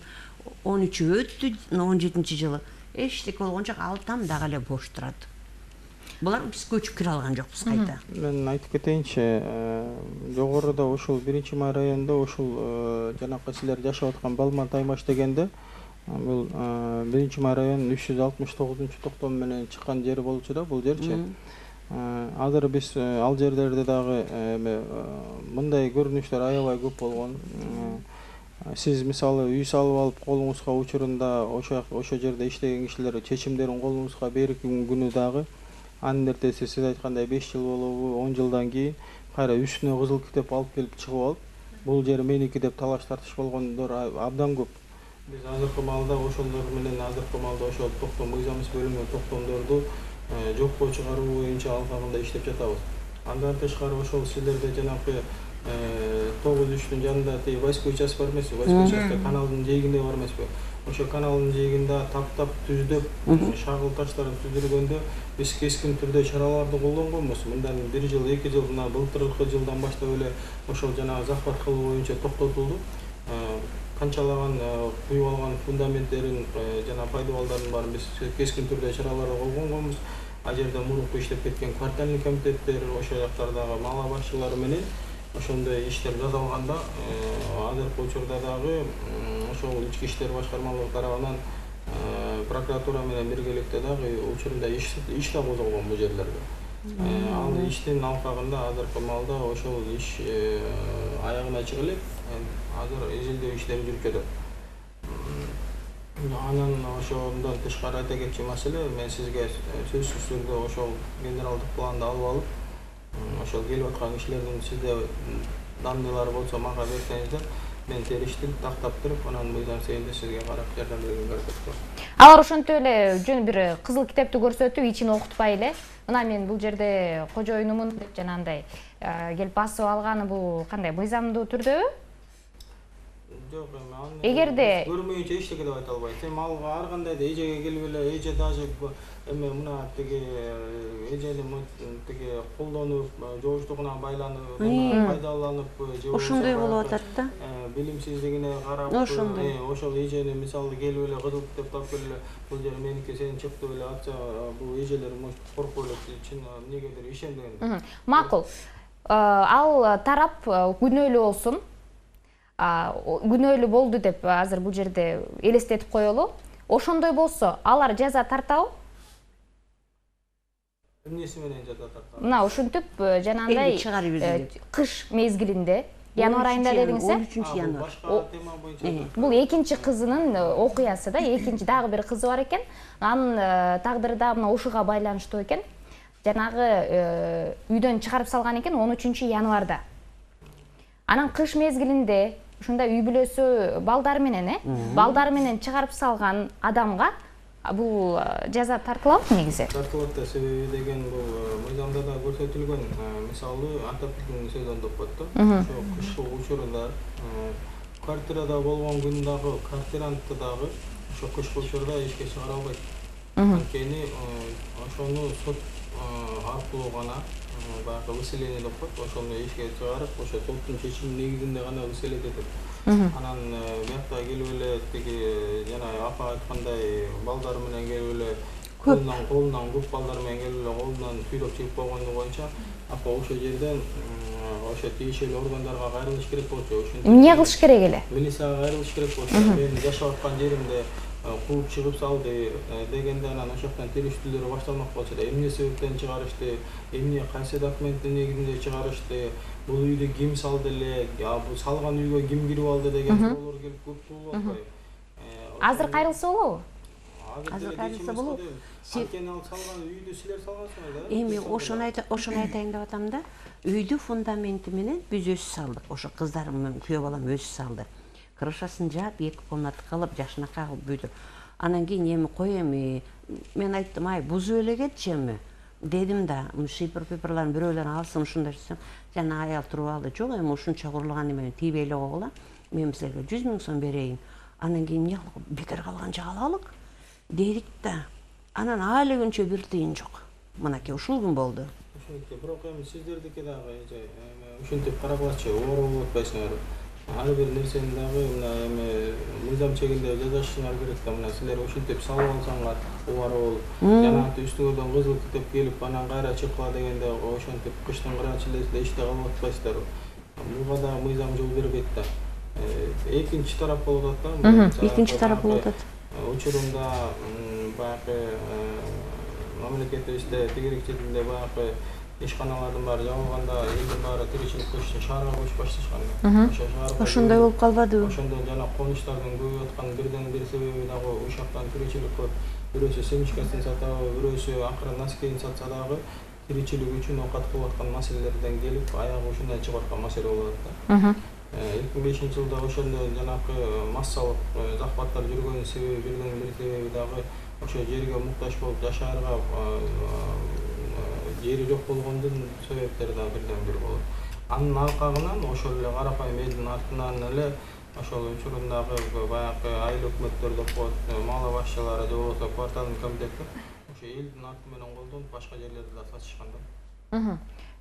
13-ü өттү, 17-жылы. Эчтеке болгон жок, ал там дагы эле бош турат. Булар биз көчүп кире алган жокпуз кайта. Мен айтып кетейинчи, жогоруда ушул 1-май районунда ушул жанакы силер жашап аткан Балман Таймаш дегенде, бул 1-май районунун 369-токтом менен чыккан жери болчу да, бул жерчи. Азыр биз ал жерлерде дагы мындай көрүнүштөр аябай көп болгон. Сиз мисалы үй салып алып колуңузга учурунда ошо жерде иштеген кишилер чечимдерин колуңузга берген күнү дагы анын эртеси сиз айткандай 5 жыл болобу, 10 жылдан кийин кайра үстүнө кызыл китеп алып келип чыгып алып, бул жер меники деп талаш тартыш болгондор абдан көп. Биз азыркы маалда ошолор менен ошол токтом мыйзамсыз бөлүнгөн токтомдорду жокко чыгаруу боюнча алкагында иштеп жатабыз. Андан тышкары ошол силерде жанагы 9-3-түн жанында Войсковой часть бар эмеспи? Войсковой частьта каналдын жээгинде бар эмеспи? Ошо каналдын жээгинде таптап түздөп, шагыл таштарын түзүлгөндө биз кескин түрдө чараларды колдонгонбуз. Мындан 1 жыл, 2 жыл, мына былтыркы жылдан баштап эле ошол жанагы захват кылуу боюнча токтотулду. Канчалаган куюп алган фундаменттерин жана пайдабалдардын баарын биз кескин түрдө чараларды колдонгонбуз. Ал жерде мурунку иштеп кеткен квартальный комитеттер, ошол жактардагы мала башчылары менен ошондой иштер жасалганда, азыркы учурда дагы ошол ички иштер башкармалыгы тарабынан прокуратура менен биргеликте дагы учурунда иш да козголгон бул жерлерде. Ал иштин алкагында азыркы маалда ошол иш аягына чыга элек. Азыр изилдөө иштери жүрүп жатат. Анан ошондон тышкары айта кетчү маселе, мен сизге сөзсүз түрдө ошол генералдык планды алып алып, ошол келип аткан кишилердин сизде данныйлары болсо мага берсеңиздер, мен териштип, тактап туруп, анан мыйзам сейинде сизге карап жардам бергенге аракет кылам. Алар ошентип эле жөн бир кызыл китепти көрсөтүп, ичин окутпай эле, мына мен бул жерде кожоюнумун деп жанагындай келип басып алганы бул кандай мыйзамдуу түрдөбү? Жок, эми Эгерде көрмөйүнчө эчтеке деп айта албайт. Эми ал ар кандай да эжеге келип эле эже даже эми мына тиги эжени тиги колдонуп, жооштугуна байланып, пайдаланып же ошондой болуп атат да. Билимсиздигине карап, ошол эжени мисалы келип эле кызыл китеп келип эле бул жер меники, сен чык деп эле атса, бул эжелер коркуп эле чын эмнегедир ишенбеген. Макул. Ал тарап күнөөлүү болсун. Күнөөлүү болду деп азыр бул жерде элестетип коелу. Ошондой болсо, алар жаза тартабы? Эмнеси менен жаза тартабы? Мына ушинтип жанагындай кыш мезгилинде, январь айында дедиңиз, 13 январь. Башка тема боюнча. Бул экинчи кызынын окуясы да, экинчи дагы бир кызы бар экен. Анын тагдыры да мына ушуга байланыштуу экен. Жанагы үйдөн чыгарып салган экен 13 январда. Анан кыш мезгилинде ушундай үй бүлөсү балдар менен чыгарып салган адамга бул жаза тартылабы негизи? Тартылат да, себеби деген бул мыйзамда да көрсөтүлгөн. Мисалы Атаптын сөзүн допот да. Ошо кышкы учурда квартирада болгон күн дагы, квартирантты дагы ошо кышкы учурда ишке чыгара албайт. Анткени ошону сот аркылуу гана баягы выселение деп коет, ошону ишке чыгарып, ошо соттун чечими негизинде гана выселет этет. Анан биякта келип эле тиги жана апа айткандай балдар менен келип эле колунан көп балдар менен келип эле колунан сүйрөп чыгып койгону боюнча апа ошол жерден ошо тиешелүү органдарга кайрылыш керек болчу. Эмне кылыш керек эле? Милицияга кайрылыш керек болчу. Мен жашап аткан жеримде кууп чыгып салды дегенде анан ошоктон териштүүлөр башталмак болчу да. Эмне себептен чыгарышты, эмне кайсы документтин негизинде чыгарышты, бул үйдү ким салды эле, бул салган үйгө ким кирип алды деген суроолор келип көп туулуп атпайбы? Азыр кайрылса болобу? Азыр кайрылса болобу? Анткени ал салган үйдү силер салгансыңар да. Эми ошону айтайын деп атам да. Үйдү фундаменти менен биз өзү салдык. Ошо кыздарым менен күйөө балам өзү салды. Крышасын жаап, 2 комната кылып, жашынакай кылып büydү. Анан кийин эми кой эми мен айттым, ай бузуп эле кетчи эми. Дедим да, шипер-пиперларын бирөөлөрүн алсын ушундай десем, жана аял туруп алды. Жок, эми ушунча курулган эме тийбей эле койгула. Мен силерге 100 000 сом берейин. Анан кийин эмне кылып, бекер калган жак алалык дедик да. Анан али күнчө бир тыйын жок. Мынакей ушул күн болду. Ошентип, бирок эми сиздердики дагы ушинтип карагылачы, оор болуп атпайсыңар. Ар бир нерсени дагы мына эми мыйзам чегинде жазышыңар керек да. Мына силер ушинтип салып алсаңар, убар болуп, жанагы үстүңөрдөн кызыл китеп келип, анан кайра чыккыла дегенде ошентип кыштын кыраачылыгында иште калып атпайсыздарбы? Буга да мыйзам жол бербейт да. Экинчи тарап болуп атат да. Экинчи тарап болуп атат. Учурунда баягы мамлекетибизде тегерек четинде баягы ишканалардын баары жабылганда элдин баары тиричилик үчүн шаарга көчүп башташкан. Ошондой болуп калбадыбы? Ошондон жана конуштардын көбөйүп аткан бирден бир себеби дагы ушактан тиричилик көп. Бирөөсү семечкасын сатабы, бирөөсү акыры носкейин сатса дагы тиричилик үчүн окат кылып аткан маселелерден келип, аягы ушундан чыгып аткан маселе болуп атат да. 2005-жылда ошондой жанакы массалык захваттар жүргөнүн себеби бирден бир себеби дагы ошо жерге муктаж болуп жашаарга жери жок болгондун себептери да бирден бир болот. Анын алкагынан ошол эле карапайым элдин артынан эле ошол учурундагы баягы айыл өкмөттөр деп коет, мал башчылары же болбосо кварталдын комитети ошо элдин арты менен колдонуп башка жерлерде да сатышкан да.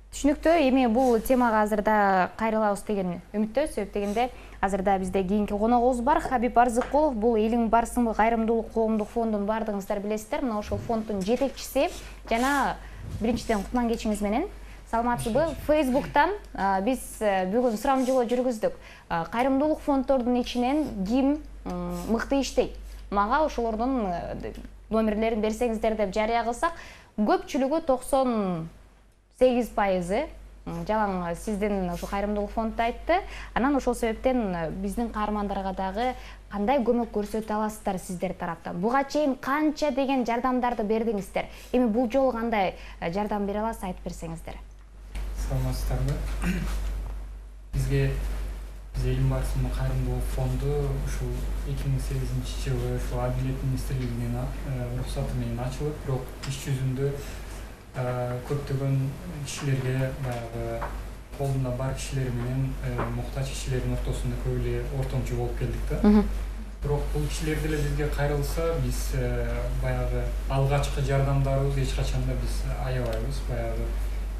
Түшүнүктүү. Эми бул темага азыр да кайрылабыз деген үмүттөбүз. Себеп дегенде азыр да бизде кийинки коногубуз бар. Хабиб Арзыкулов, бул Элиң Барсыңбы кайрымдуулук коомдук фондун баардыгыңыздар билесиздер. Мына ошол фонддун жетекчиси жана биринчиден кутлан кечиңиз менен. Саламатсызбы? Facebook'тан биз бүгүн сурамжылоо жүргүздүк. Кайрымдуулук фонддордун ичинен ким мыкты иштейт? Мага ошолордун номерлерин берсеңиздер деп жарыя кылсак, көпчүлүгү 98% жалаң сиздин ошо кайрымдуулук фондду айтты. Анан ошол себептен биздин каармандарга дагы кандай көмөк көрсөтө аласыздар сиздер тараптан? Буга чейин канча деген жардамдарды бердиңиздер? Эми бул жолу кандай жардам бере аласыз, айтып берсеңиздер. Саламатсыздарбы? Бизге Элиң Барсыңбы кайрымдуулук фонду ушул 2008-жылы ушул Адилет министрлигинин уруксаты менен ачылып, бирок иш жүзүндө көптөгөн кишилерге баягы колунда бар кишилер менен муктаж кишилердин ортосунда көп эле ортомчу болуп келдик да. Бирок бул кишилер деле бизге кайрылса, биз баягы алгачкы жардамдарыбыз эч качан да биз аябайбыз. Баягы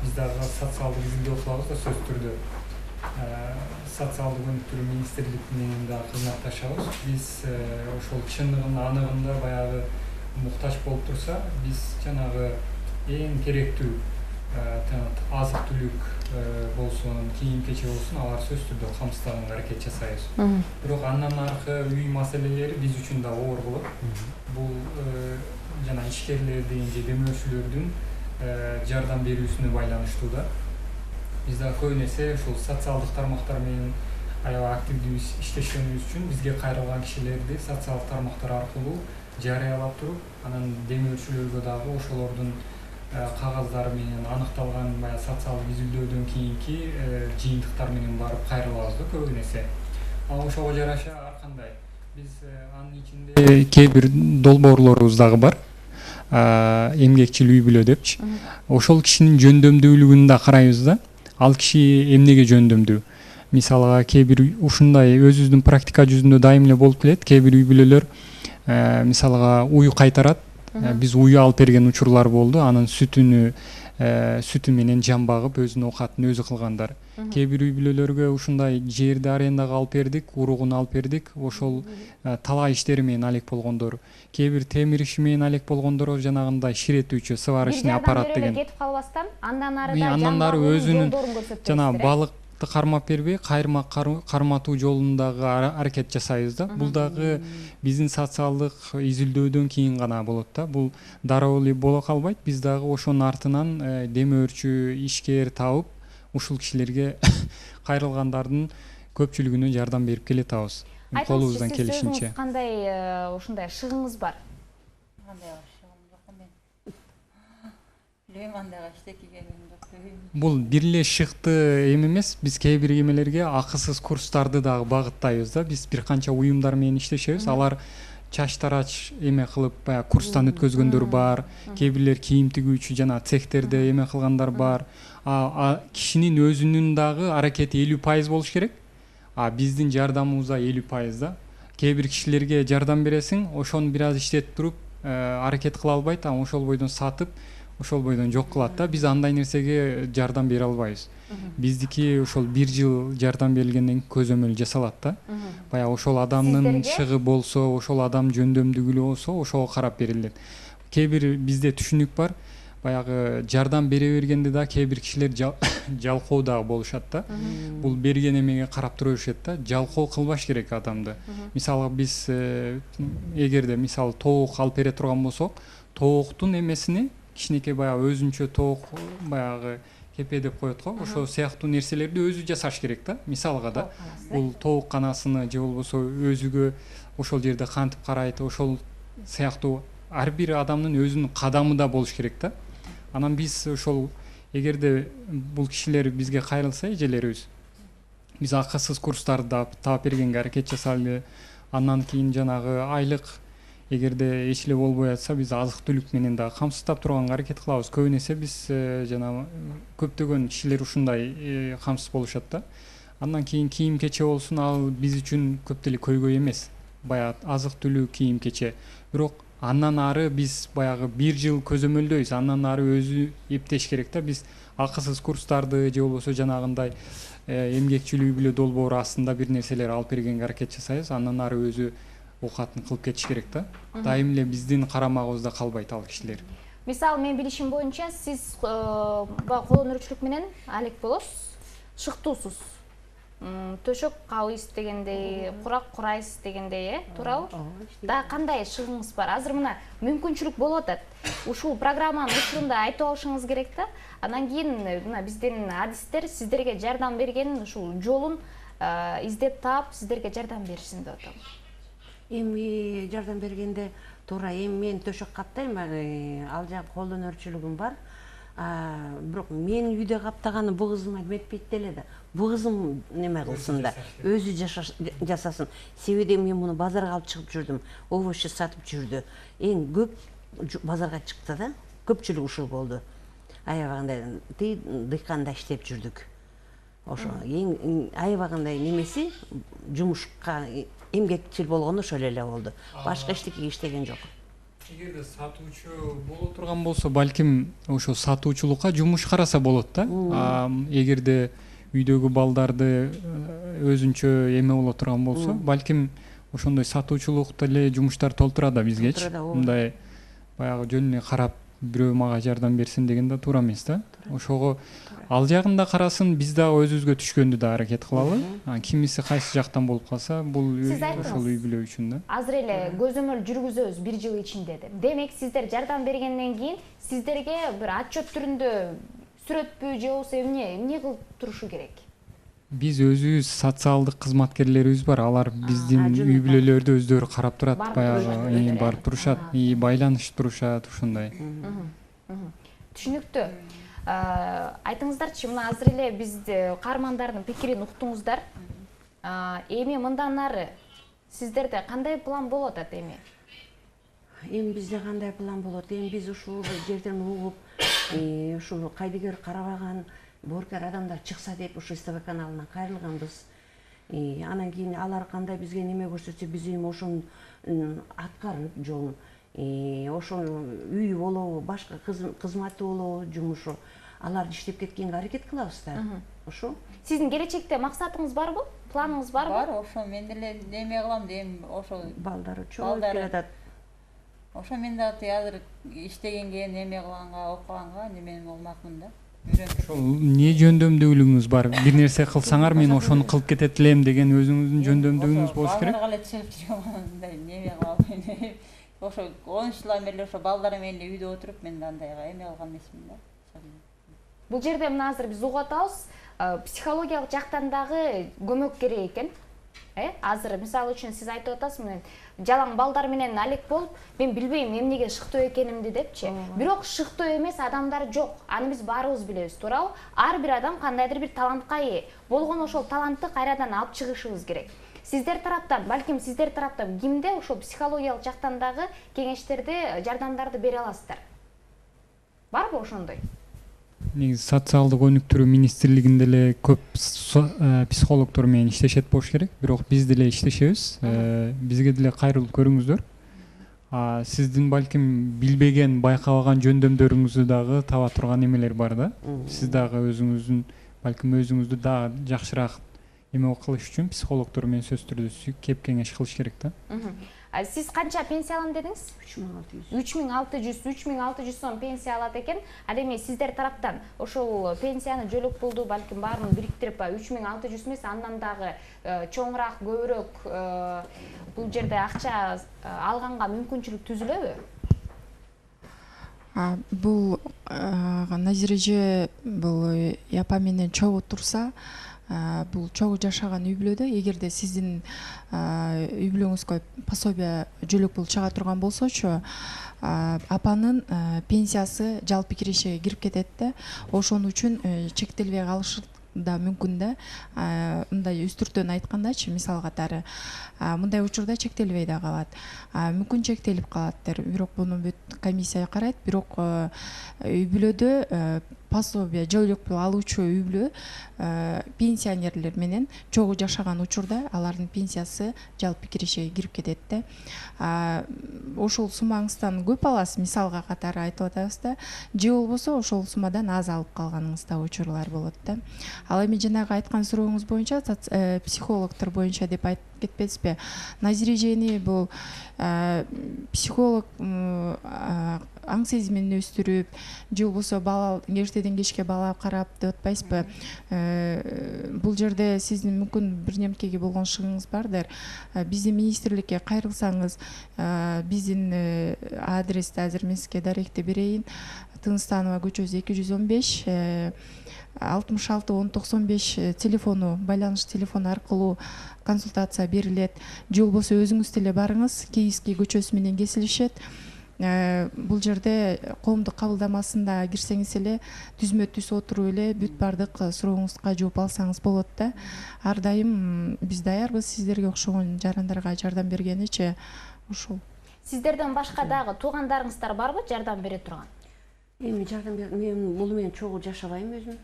биз дагы социалдык изилдөө кылабыз да сөз түрдө. Социалдык өнүктүрүү министрлиги менен да кызматташабыз. Биз ошол чындыгында аныгында баягы муктаж болуп турса, биз жанагы эң керектүү азык түлүк болсун, кийим кече болсун, алар сөз түрдө камсыздаганга аракет жасайбыз. Бирок андан аркы үй маселелери биз үчүн да оор болот. Бул жана ишкерлердин же демөөрчүлөрдүн жардам берүүсүнө байланыштуу да. Биз да көп нерсе ушул социалдык тармактар менен аябай активдүү иштешенибиз үчүн бизге кайрылган кишилерди социалдык тармактар аркылуу жарыялап туруп, анан демөөрчүлөргө дагы ошолордун кагаздары менен аныкталган баягы социалдык изилдөөдөн кийинки жыйынтыктар менен барып кайрылабыз да көп нерсе. Ал ошого жараша ар кандай биз анын ичинде кээ бир долбоорлорубуз дагы бар. Эмгекчил үй бүлө депчи. Ошол кишинин жөндөмдүүлүгүн да карайбыз да. Ал киши эмнеге жөндөмдүү? Мисалга кээ бир ушундай өзүбүздүн практика жүзүндө дайым эле болуп келет. Кээ бир үй бүлөлөр мисалга уй кайтарат. Биз уй алып берген учурлар болду. Анын сүтү менен жан багып, өзүнүн оокатын өзү кылгандар. Кээ бир үй бүлөлөргө ушундай жерди арендага алып бердик, уругун алып бердик. Ошол талаа иштери менен алек болгондор, кээ бир темир иши менен алек болгондор жанагындай ширетүүчү, сварочный аппарат деген. Кетип калбастан, андан ары өзүнүн жана балыкты кармап бербей, карматуу жолундагы аракет жасайбыз да. Бул дагы биздин социалдык изилдөөдөн кийин гана болот да. Бул дароо эле боло калбайт. Биз дагы ошонун артынан демөөрчү, ишкер табып, ушул кишилерге кайрылгандардын көпчүлүгүнө жардам берип келатабыз. Колубуздан келишинче. Кандай ушундай шыгыңыз бар? Кандай шыгым жок мен. Билбейм кандай иштеки келген жок. Бул бир эле шыкты эмес, биз кээ бир эмелерге акысыз курстарды дагы багыттайбыз да. Биз бир канча уюмдар менен иштешебиз. Алар чач тарач эме кылып, баягы курстан өткөзгөндөр бар. Кээ бирлер кийим тигүүчү жана цехтерде эме кылгандар бар. Кишинин өзүнүн дагы аракети 50% болуш керек. Биздин жардамыбыз да 50% да. Кээ бир кишилерге жардам бересиң, ошону бир аз иштетип туруп, аракет кыла албайт, ошол бойдон сатып, ошол бойдон жок кылат да. Биз андай нерсеге жардам бере албайбыз. Биздики ошол 1 жыл жардам берилгенден көзөмөл жасалат да. Баягы ошол адамдын шыгы болсо, ошол адам жөндөмдүүлүгү болсо, ошого карап берилет. Кээ бир бизде түшүнүк бар. Баягы жардам бере бергенде да кээ бир кишилер жалкоо дагы болушат да. Бул берген эмеге карап тура беришет да. Жалкоо кылбаш керек адамды. Мисалга биз эгерде мисалы тоок алып бере турган болсок, тооктун эмесини кичинекей баягы өзүнчө тоок баягы кепе деп коет го. Ошол сыяктуу нерселерди өзү жасаш керек да. Мисалга да бул тоок канасыны же болбосо өзүгө ошол жерде кантип карайт, ошол сыяктуу ар бир адамдын өзүнүн кадамы да болуш керек да. Анан биз ошол эгерде бул кишилер бизге кайрылса, эжелерибиз, биз акысыз курстарды таап бергенге аракет жасайлы. Андан кийин жанагы айлык эгерде эч эле болбой атса, биз азык түлүк менен да камсыздап турганга аракет кылабыз. Көбүнесе биз жана көптөгөн кишилер ушундай камсыз болушат да. Андан кийин кийим кече болсун, ал биз үчүн көп деле көйгөй эмес. Баягы азык түлүк, кийим кече. Бирок андан ары биз баягы 1 жыл көзөмөлдөйбүз. Андан ары өзү эптеш керек да. Биз акысыз курстарды же болбосо жанагындай эмгекчил үй бүлө долбоору астында бир нерселер алып бергенге аракет жасайбыз. Андан ары өзү оокатын кылып кетиш керек да. Дайым эле биздин карамагыбызда калбайт ал кишилер. Мисалы, мен билишим боюнча сиз кол өнөрчүлүк менен алек болосуз, шыктуусуз. Төшөк кабыйсыз дегендей, курак курайсыз дегендей, туурабы? Да кандай шыгыңыз бар? Азыр мына мүмкүнчүлүк болуп атат. Ушул программанын учурунда айтып алышыңыз керек да. Андан кийин мына биздин адистер сиздерге жардам берген ушул жолун издеп таап, сиздерге жардам беришсин деп атам. Эми жардам бергенде туура эми мен төшөк каптайм, ал жак кол өнөрчүлүгүм бар. Бирок мен үйдө каптаганы бу кызыма жетпейт деле да. Бу кызым неме кылсын да, өзү жасасын. Себеби мен муну базарга алып чыгып жүрдүм, овощи сатып жүрдү. Эң көп базарга чыкты да, көпчүлүк ушул болду. Аябагандай дыйканда иштеп жүрдүк. ошо эң аябагандай немеси жумушка эмгекчил болгону ошол эле болду. Башка эчтеке иштеген жок. Эгерде сатуучу боло турган болсо, балким ошо сатуучулукка жумуш караса болот да. Эгерде үйдөгү балдарды өзүнчө эме боло турган болсо, балким ошондой сатуучулук деле жумуштар толтура да бизгечи. Мындай баягы жөн эле карап бирөө мага жардам берсин деген да туура эмес да. Ошого ал жагында карасын, биз дагы өзүбүзгө түшкөндү да аракет кылалы. Кимиси кайсы жактан болуп калса, бул ошол үй бүлө үчүн да. Азыр эле көзөмөл жүргүзөбүз 1 жыл ичинде деп. Демек сиздер жардам бергенден кийин сиздерге бир отчет түрүндө сүрөтпү же болбосо эмне кылып турушу керек? Биз өзүбүз социалдык кызматкерлерибиз бар. Алар биздин үй бүлөлөрдү өздөрү карап турат, баягы барып турушат, байланышып турушат, ушундай. Түшүнүктүү. Айтыңыздарчы, мына азыр эле бизди каармандардын пикирин уктуңуздар. Эми мындан ары сиздерде кандай план болот эми? Эми бизде кандай план болот? Эми биз ушул жерден угуп, ушу кайдыгер карабаган боорукер адамдар чыкса деп ушу СТВ каналына кайрылганбыз. Анан кийин алар кандай бизге неме көрсөтсө, биз эми ошону аткарып жолун, ошол үй болобу, башка кызматы болобу, жумушу аларды иштеп кеткенге аракет кылабыз да. Ошо. Сиздин келечекте максатыңыз барбы? Планыңыз барбы? Бар, ошо мен деле неме кылам дейм, ошо балдары чоң келатат. Ошо мен дагы азыр иштегенге, неме кылганга, окуганга немен болмакмын да. Не жөндөмдүүлүгүңүз бар? Бир нерсе кылсаңар мен ошону кылып кетет элем деген өзүңүздүн жөндөмдүүлүгүңүз болуш керек. Балдар кале чыгып жүргөндөй неме кылам. Ошо 10 жылдан бери ошо балдар менен эле үйдө отуруп мен андайга эме кылган эмесмин да. Бул жерде мына азыр биз угуп атабыз, психологиялык жактан дагы көмөк керек экен. Азыр мисалы үчүн сиз айтып атасыз, мен жалаң балдар менен алек болуп, мен билбейм эмнеге шыктоо экенимди депчи. Бирок шыктоо эмес адамдар жок. Аны биз баарыбыз билебиз, туурабы? Ар бир адам кандайдыр бир талантка ээ. Болгон ошол талантты кайрадан алып чыгышыбыз керек. Сиздер тараптан, балким сиздер тараптан кимде ошол психологиялык жактан дагы кеңештерди, жардамдарды бере аласыздар? Барбы ошондой? Негизи социалдык өнүктүрүү министрлигинде эле көп психологдор менен иштешет болуш керек. Бирок биз деле иштешебиз. Бизге деле кайрылып көрүңүздөр. Сиздин балким билбеген, байкабаган жөндөмдөрүңүздү дагы таба турган эмелер бар да. Сиз дагы өзүңүздүн балким өзүңүздү дагы жакшыраак эме кылыш үчүн психологдор менен сөзсүз түрдө кеп кеңеш кылыш керек да. Сиз канча пенсия алам дедиңиз? 3600 сом пенсия алат экен. Ал эми сиздер тараптан ошол пенсияны жөлөк пулду балким баарын бириктирип 3600 эмес, андан дагы чоңураак, көбүрөөк бул жерде акча алганга мүмкүнчүлүк түзүлөбү? Бул Назиреже бул япа менен чогуу турса, бул чогуу жашаган үй бүлөдө эгерде сиздин үй бүлөңүзгө пособие жөлөк пул чыга турган болсочу, апанын пенсиясы жалпы кирешеге кирип кетет да. Ошон үчүн чектелбей калышы да мүмкүн да. Мындай үстүртөн айткандачы, мисал катары мындай учурда чектелбей да калат. Мүмкүн чектелип калаттыр. Бирок буну бүт комиссия карайт. Бирок үй бүлөдө пособие жөлөк пул алуучу үй бүлө пенсионерлер менен чогуу жашаган учурда алардын пенсиясы жалпы кирешеге кирип кетет да. Ошол суммаңыздан көп аласыз, мисалга катары айтып атабыз да. Же болбосо ошол суммадан аз алып калганыңыз да учурлар болот да. Ал эми жанагы айткан сурооңуз боюнча, психологдор боюнча деп айтып кетпедизби? Назире жени бул психолог аң сезимин өстүрүп, же болбосо бала эртеден кечке бала карап деп атпайсызбы? Бул жерде сиздин мүмкүн бир немкеге болгон шыгыңыз бардыр. Биздин министрликке кайрылсаңыз, биздин адрести азыр мен сизге даректи берейин. Тыныстанова көчөсү 215 66 1095 телефону, байланыш телефону аркылуу консультация берилет. Же болбосо өзүңүз деле барыңыз, Кийинский көчөсү менен кесилишет. Бул жерде коомдук кабылдамасында кирсеңиз эле түзмө түз отуруп эле бүт бардык сурооңузга жооп алсаңыз болот да. Ар дайым биз даярбыз сиздерге окшогон жарандарга жардам бергеничи. Ушул. Сиздерден башка дагы туугандарыңыздар барбы жардам бере турган? Эми жардам мен бул менен чогуу жашабайм өзүм.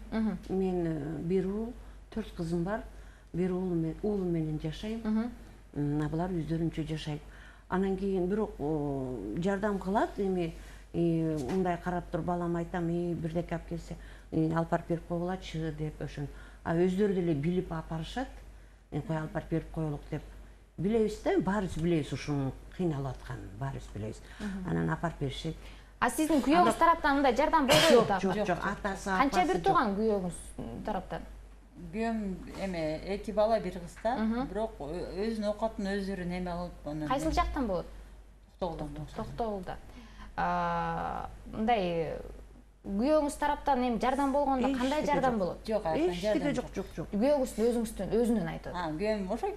Мен бир уул 4 кызым бар. Бир уулум менен жашайм. Булар өздөрүнчө жашайт. Анан кийин бирок жардам кылат, эми мындай карап туруп балам айтам, бирдеке алып келсе, алып барып берип койгулачы деп ошон. А өздөрү деле билип апарышат. Кой алып барып берип коелук деп. Билебиз да, баарыбыз билебиз ушунун кыйналып атканын, баарыбыз билебиз. Анан апарып беришет. А сиздин күйөөңүз тараптан мындай жардам болбойбу да? Жок, атасы, апасы. Канча бир тууган күйөөңүз тараптан? Күйөөм эме 2 бала 1 кыз да. Бирок өзүнүн оокатын өздөрү неме кылып анан. Кайсыл жактан болот? Токтогулда. Мындай күйөөңүз тараптан эми жардам болгондо кандай жардам болот? Жок, Эчтеке жок. Күйөөңүздүн өзүнөн айтат. Күйөөм ошо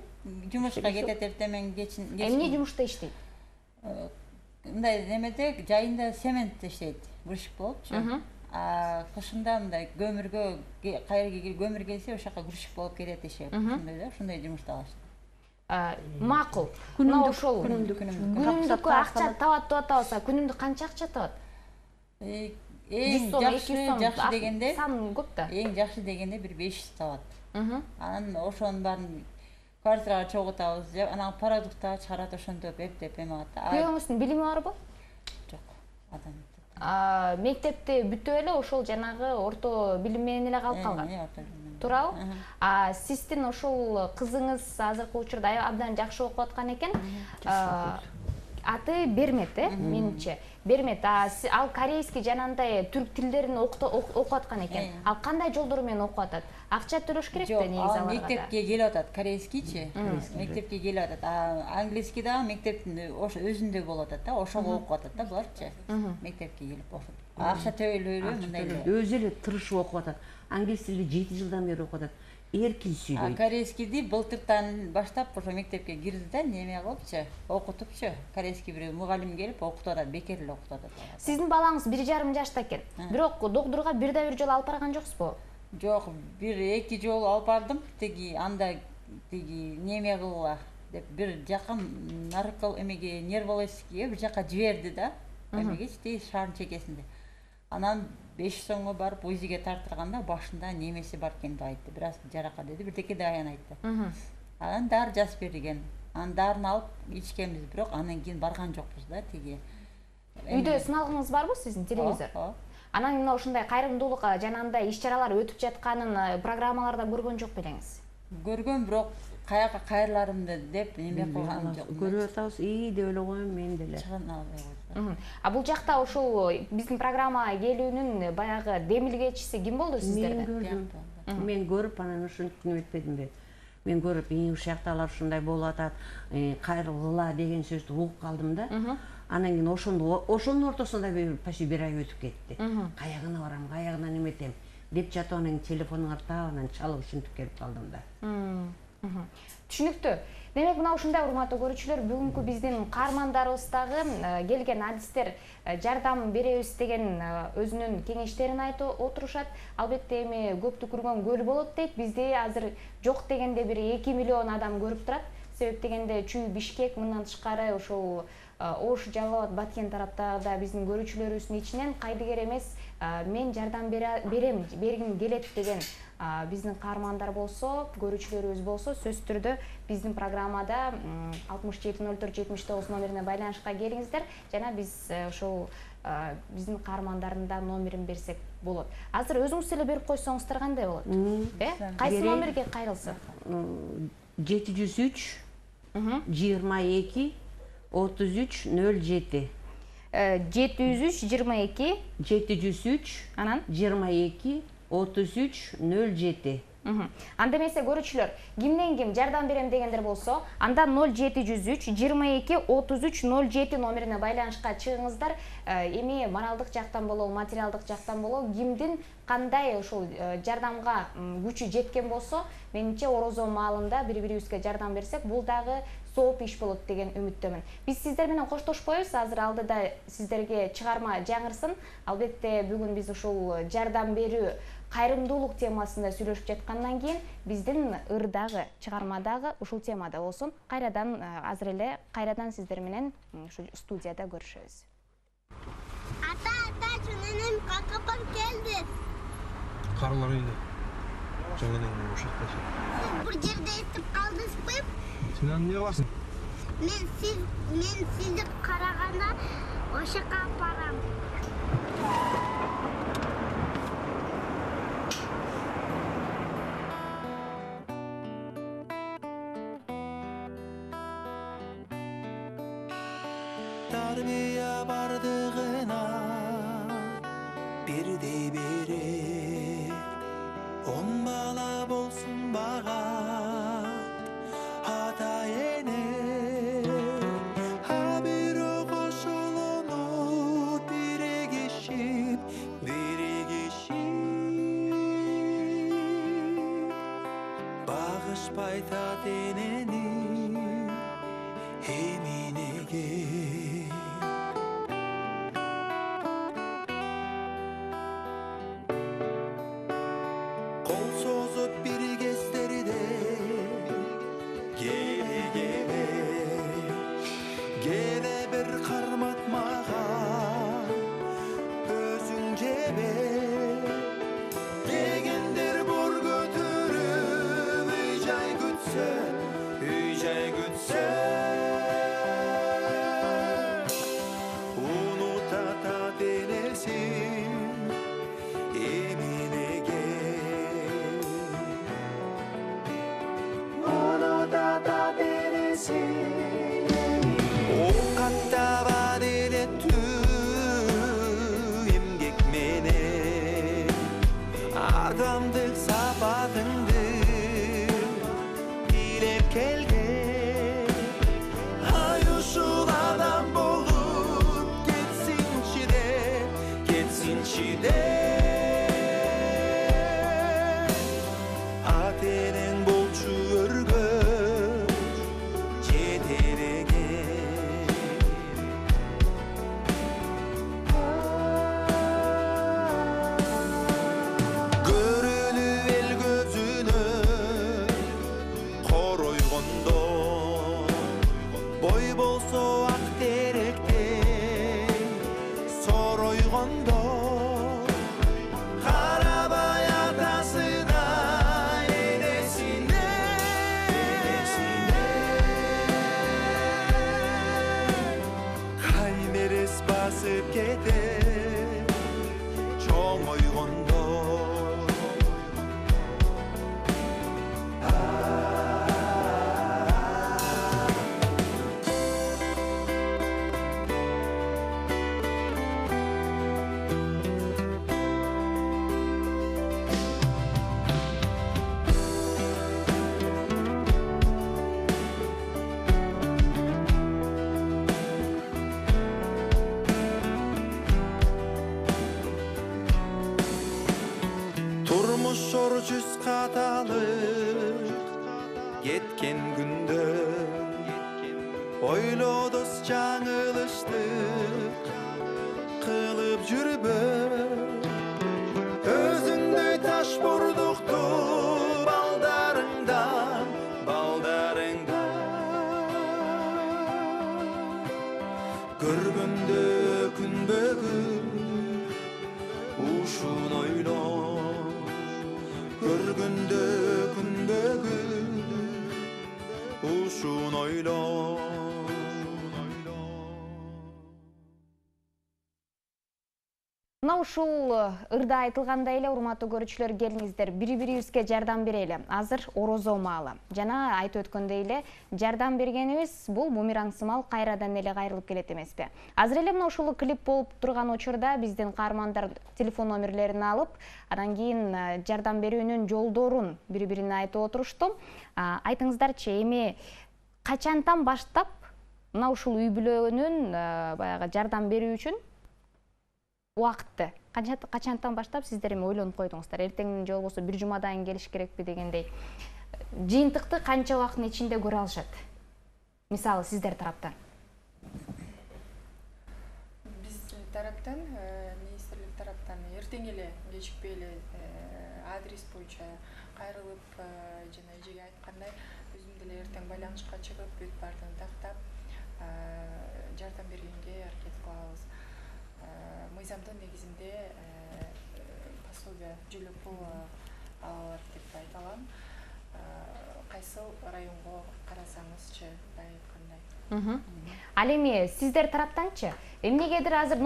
жумушка кетет эртемен кечин. Эмне жумушта иштейт? Мындай немеде жайында цемент иштейт. Грузчик болупчу. Кышында мындай көмүргө кайерге көмүр келсе, ошо жака грузчик болуп кетет иши. Ошондой да, ошондой жумушта алышты. Макул. Күнүмдүккө акча табат деп атабызса, күнүмдүк канча акча табат? Эң жакшы дегенде сан көп да. Эң жакшы дегенде бир 500 табат. Анан ошонун баарын квартирага чогултабыз, анан продукта чыгарат, ошондоп эптеп эме кылат. Күйөөңүздүн билими барбы? Жок, адам. Мектепти бүтүп эле ошол жанагы орто билим менен эле калып калган. Туурабы? Сиздин ошол кызыңыз азыркы учурда абдан жакшы окуп аткан экен. Аты Бермет, менимче. Бермет. Ал корейский жанагындай түрк тилдерин окуп аткан экен. Ал кандай жолдор менен окуп атат? Акча төлөш керек да негизи аларга? Мектепке келип атат, корейскийчи. Мектепке келип атат. Английский да мектептин ошо өзүндө болуп атат да, ошого окуп атат да буларчы. Мектепке келип окуп. Акча төлөйлү мындай эле. Өзү эле тырышып окуп атат. Англис тилди 7 жылдан бери окуп атат. Эркин сүйлөйт. Корейскийди былтыртан баштап ошо мектепке кирди да, неме кылыпчы, окутупчу. Корейский бир мугалим келип окутуп атат, бекер эле окутуп атат. Сиздин балаңыз 1,5 жашта экен. Бирок доктурга бир жолу алып барган жоксузбу? Жок, 1-2 жолу алып бардым. Анда неме кылгыла деп бир жака наркол эмеге нервологическийге бир жака жиберди да. Эмегечти шаардын чекесинде. Анан 5 сомго барып УЗИге тартырганда башында немеси бар экен деп айтты. Бир аз жаракат деди, бирдеке даян айтты. Анан дар жазып берген. Анан дарын алып ичкенбиз, бирок анан кийин барган жокпуз да тиги. Үйдө сыналгыңыз барбы сиздин телевизор? Анан мына ушундай кайрымдуулук жанагындай иш-чаралар өтүп жатканын программаларда көргөн жок белеңиз? Көргөн, бирок каяка кайрыларымды деп неме кылган жок. Көрүп атабыз, деп эле коем мен деле. Бул жакта ушул биздин программага келүүнүн баягы демилгечиси ким болду сиздерде? Мен көрүп анан ушинтип неметпедимби? Мен көрүп, ушул жакталар ушундай болуп атат, кайрылгыла деген сөздү угуп калдым да. Анан кийин ошонун ортосунда почти 1 ай өтүп кетти. Каягына барам, каягына неметем деп жатып анан телефонуңар табынан чалып ушинтип келип калдым да. Түшүнүктүү. Демек мына ушундай урматтуу көрүүчүлөр, бүгүнкү биздин каармандарыбыздагы келген адистер жардам беребиз деген өзүнүн кеңештерин айтып отурушат. Албетте эми көп түкүргөн көл болот дейт. Бизде азыр жок дегенде бир 2 миллион адам көрүп турат. Себеп дегенде Чүй, Бишкек, мындан тышкары ошол Ош, Жалал абад, Баткен тараптагы биздин көрүүчүлөрүбүздүн ичинен кайдыгер эмес, мен жардам берем, бергим келет деген биздин каармандар болсо, көрүүчүлөрүбүз болсо, сөзсүз түрдө биздин программада 670479 номерине байланышка келиңиздер. Жана биз ошол биздин каармандардын да номерин берсек болот. Азыр өзүңүз эле берип койсоңуздар кандай болот? Кайсы номерге кайрылсын? 703 22 3307. 703 22 703 анан 22 3307. Анда эмесе көрүүчүлөр, кимден ким жардам берем дегендер болсо, анда 0703 22 3307 номерине байланышка чыгыңыздар. Эми моралдык жактан болобу, материалдык жактан болобу, кимдин кандай ошол жардамга күчү жеткен болсо, менимче орозо маалында бири-бирибизге жардам берсек, бул дагы сооп иш болот деген үмүттөмүн. Биз сиздер менен коштошпойбуз. Азыр алдыда сиздерге чыгарма жаңырсын. Албетте бүгүн биз ушул жардам берүү, кайрымдуулук темасында сүйлөшүп жаткандан кийин биздин ырдагы, чыгармадагы ушул темада болсун. Кайрадан азыр эле кайрадан сиздер менен ушу студияда көрүшөбүз. Ата, чынынан какка барып келди. Карлар үйдө. акча менен ушакташат. Бул жерде эстеп калдыңызбы? Сен аны эмне кыласың? Мен сизди караганда ошо жака барам. Tarbiya bardığına birde biri on bala bolsun bağat hata yene ha bir koşulunur biri geçip bağış payta deneni eminege. Kol sozup bir gezleri de gele bir karmatmağa özün cebe degendir bor götürüp üycay gütse unutata denesin eminege. Unutata denesin o katta vadeli emgek mene adamdık sapatındır dilep kelgen ayuşul adam bolup ketsinçi de atenen bolçu örgün ceterege. Görülü el gözünü koroygondo boy bolso ak terekte soroygondo karabay atasına enesine kayneres basıp kete çoğ oygondo. Turmuş orcüz katalık yetken günde oylodus жаңылыштык kılıp жүрбө özündöy taş burduktu baldarыңdan görgөндө күнбөгүн ушун ойло görgöndö күнбөгүн ушун ойло. Мына ушул ырда айтылгандай эле урматтуу көрүүчүлөр келиңиздер бири-бирибизге жардам берели. Азыр орозо маалы. Жана айтып өткөндөй эле жардам бергенибиз бул бумеранг сымал кайрадан эле кайрылып келет эмеспи. Азыр эле мына ушул клип болуп турган учурда биздин каармандар телефон номерлерин алып, анан кийин жардам берүүнүн жолдорун бири-бирине айтып отурушту. Айтыңыздарчы, эми качантан баштап мына ушул үй бүлөнүн баягы жардам берүү үчүн убакытты качантан баштап сиздер эми ойлонуп койдуңуздар? Эртеңден же болбосо бир жумадан кийин келиш керекпи дегендей. Жыйынтыкты канча убакыттын ичинде көрө алышат? Мисалы сиздер тараптан. Биз тараптан, министрлик тараптан эртең эле кечикпей эле адрес боюнча кайрылып, жана эжеге айткандай, өзүм деле эртең байланышка чыгып, бүт баардыгын тактап, жардам бергенге аракет кылабыз. Мыйзамдын негизинде пособие, жилет пул алалар деп айта алам. Кайсыл районго карасаңызчы, дайын кандай? Ал эми сиздер тараптанчы? Эмнегедир азыр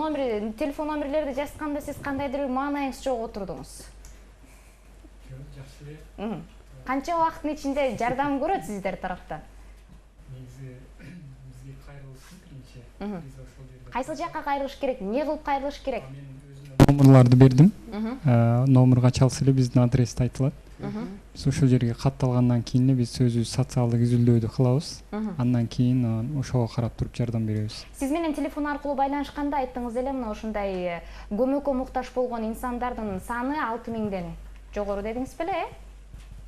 телефон номерлерди жазганда сиз кандайдыр бир маанайыңыз жок отурдуңуз? Канча убакыттын ичинде жардам көрөт сиздер тараптан? Негизи бизге кайрылыштын биринчи. Кайсыл жакка кайрылыш керек? Эмне кылып кайрылыш керек? Номерларды бердим. Номерга чалса эле биздин адрести айтылат. Биз ошол жерге катталгандан кийин эле биз өзүбүз социалдык изилдөөдү кылабыз. Андан кийин ошого карап туруп жардам беребиз. Сиз менен телефон аркылуу байланышканда айттыңыз эле, мына ушундай көмөккө муктаж болгон инсандардын саны 6000ден жогору дедиңиз беле,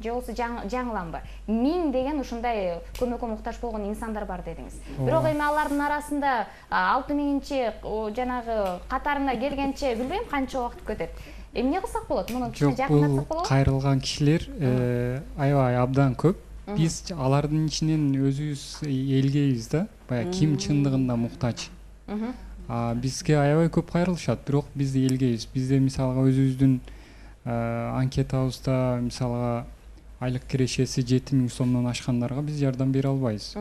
же болсо жаңыламбы? 1000 деген ушундай көмөккө муктаж болгон инсандар бар дедиңиз. Бирок эми алардын арасында 6000-чи жанагы катарына келгенче билбейм канча убакыт кетет. Эмне кылсак болот? Муну кичине жакынатсак болобу? Кайрылган кишилер аябай абдан көп. Биз алардын ичинен өзүбүз элгейбиз да, баягы ким чындыгында муктаж. Бизге аябай көп кайрылышат, бирок биз элгейбиз. Бизде мисалга өзүбүздүн анкетабызда мисалга айлык кирешеси 7000 сомдон ашкандарга биз жардам бере албайбыз.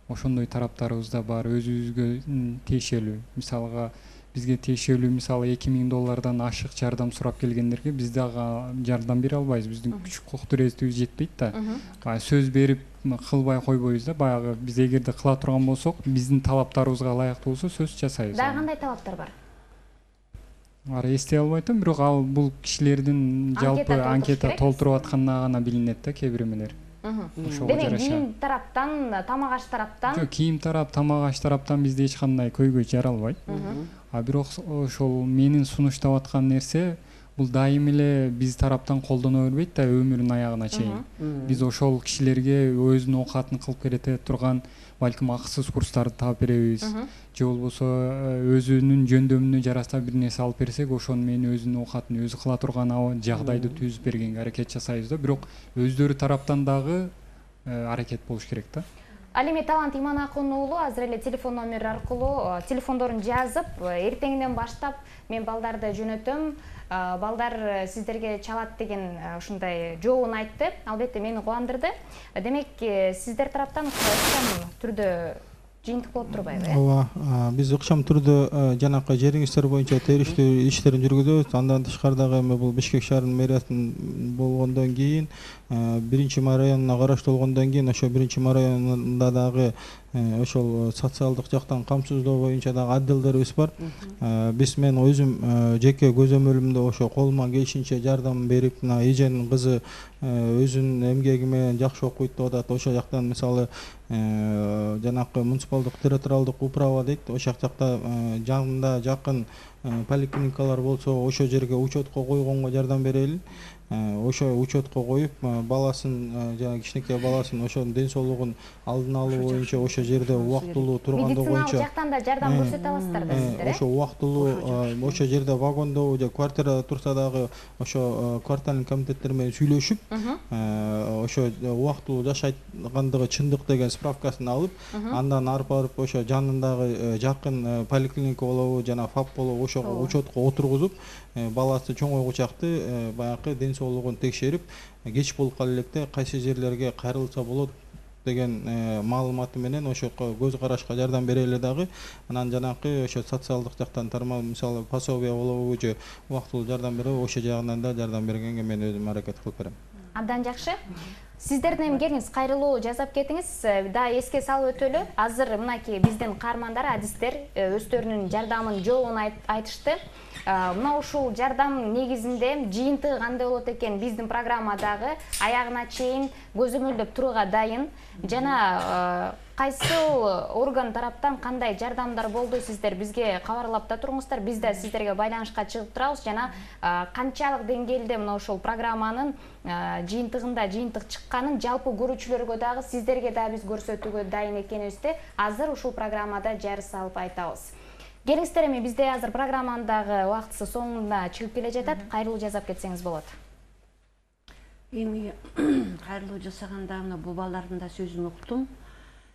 Ошондой тараптарыбыз да бар, өзүбүзгө тиешелүү. Мисалга бизге тиешелүү мисалы $2000 ашык жардам сурап келгендерге биз дагы жардам бере албайбыз. Биздин күч куктурездигибиз жетпейт да. Сөз берип кылбай койбойбуз да. Баягы биз эгерде кыла турган болсок, биздин талаптарыбызга ылайыктуу болсо сөз жасайбыз. Дагы кандай талаптар бар? Эстей албай атам, бирок ал бул кишилердин жалпы анкета толтуруп атканына гана билинет да, кээ бир эмелер. Демек кийим тараптан, тамак аш тараптан? Жок, кийим тарап, тамак аш тараптан бизде эч кандай көйгөй жаралбайт. Бирок ошол менин сунуштап аткан нерсе бул дайым эле биз тараптан колдоно бербейт да, өмүрүнүн аягына чейин. Биз ошол кишилерге өзүнүн оокатын кылып берете турган балким акысыз курстарды таап беребиз. Же болбосо өзүнүн жөндөмүнө жараша бир нерсе алып берсек, ошону менен өзүнүн оокатын өзү кыла турган жагдайды түзүп бергенге аракет жасайбыз да. Бирок өздөрү тараптан дагы аракет болуш керек да. Ал эми Талант Иманакун уулу азыр эле телефон номери аркылуу телефондорун жазып, эртеңден баштап мен балдарды жөнөтөм, балдар сиздерге чалат деген ушундай жообун айтты. Албетте мени кубандырды. Демек, сиздер тараптан ыкчам түрдө жыйынтык болуп турбайбы? Ооба, биз ыкчам түрдө жанакы жериңиздер боюнча териштүү иштерин жүргүзөбүз. Андан тышкары дагы эми бул Бишкек шаарынын мэриясынын болгондон кийин, 1-Май районуна караштуу болгондон кийин, ошо 1-Май районунда дагы ошол социалдык жактан камсыздоо боюнча дагы отделдерибиз бар. Биз мен өзүм жеке көзөмөлүмдө ошо колуман келишинче жардам берип, мына эженин кызы өзүнүн эмгеги менен жакшы окуйт деп атат. Ошол жактан мисалы жанакы муниципалдык территориалдык управа дейт. Ошол жакта жанында жакын поликлиникалар болсо, ошол жерге учетко койгонго жардам берели. Ошо учетко коюп, баласын, жана кичинекей баласын ошонун ден соолугун алдын алуу боюнча ошо жерде убактылуу тургандыгы боюнча медициналык жактан да жардам көрсөтө аласыздар да сиздер, ошо убактылуу ошо жерде вагондобу же квартирада турса дагы ошо квартальный комитеттер менен сүйлөшүп, ошо убактылуу жашайдыгандыгы чындык деген справкасын алып, андан арып барып ошо жанындагы жакын поликлиника болобу жана ФАП болобу ошого учетко отургузуп, баласы чоңойгучакты баягы ден соолугун текшерип, кеч болуп кала электе кайсы жерлерге кайрылса болот деген маалыматы менен ошо көз карашка жардам берели дагы. Анан жанакы ошо социалдык жактан тармак, мисалы пособие болобу же убактылуу жардам береби, ошо жагынан да жардам бергенге мен өзүм аракет кылып берем. Абдан жакшы. Сиздердин эми келиңиз, кайрылуу жасап кетиңиз. Да эске салып өтөлү. Азыр мынакей биздин каармандар, адистер өздөрүнүн жардамын жообун айтышты. Мына ушул жардам негизинде жыйынтыгы кандай болот экен биздин программадагы аягына чейин көзөмөлдөп турууга дайын. Жана кайсыл орган тараптан кандай жардамдар болду, сиздер бизге кабарлап да туруңуздар. Биз да сиздерге байланышка чыгып турабыз. Жана канчалык деңгээлде мына ушул программанын жыйынтыгында жыйынтык чыкканын жалпы көрүүчүлөргө дагы, сиздерге да биз көрсөтүүгө дайын экенибизди азыр ушул программада жарыш салып айтабыз. Келиңиздер, эми бизде азыр программанын дагы убактысы соңуна чыгып келе жатат. Кайрылуу жасап кетсеңиз болот. Эми кайрылуу жасаганда мына бул балдардын да сөзүн уктум.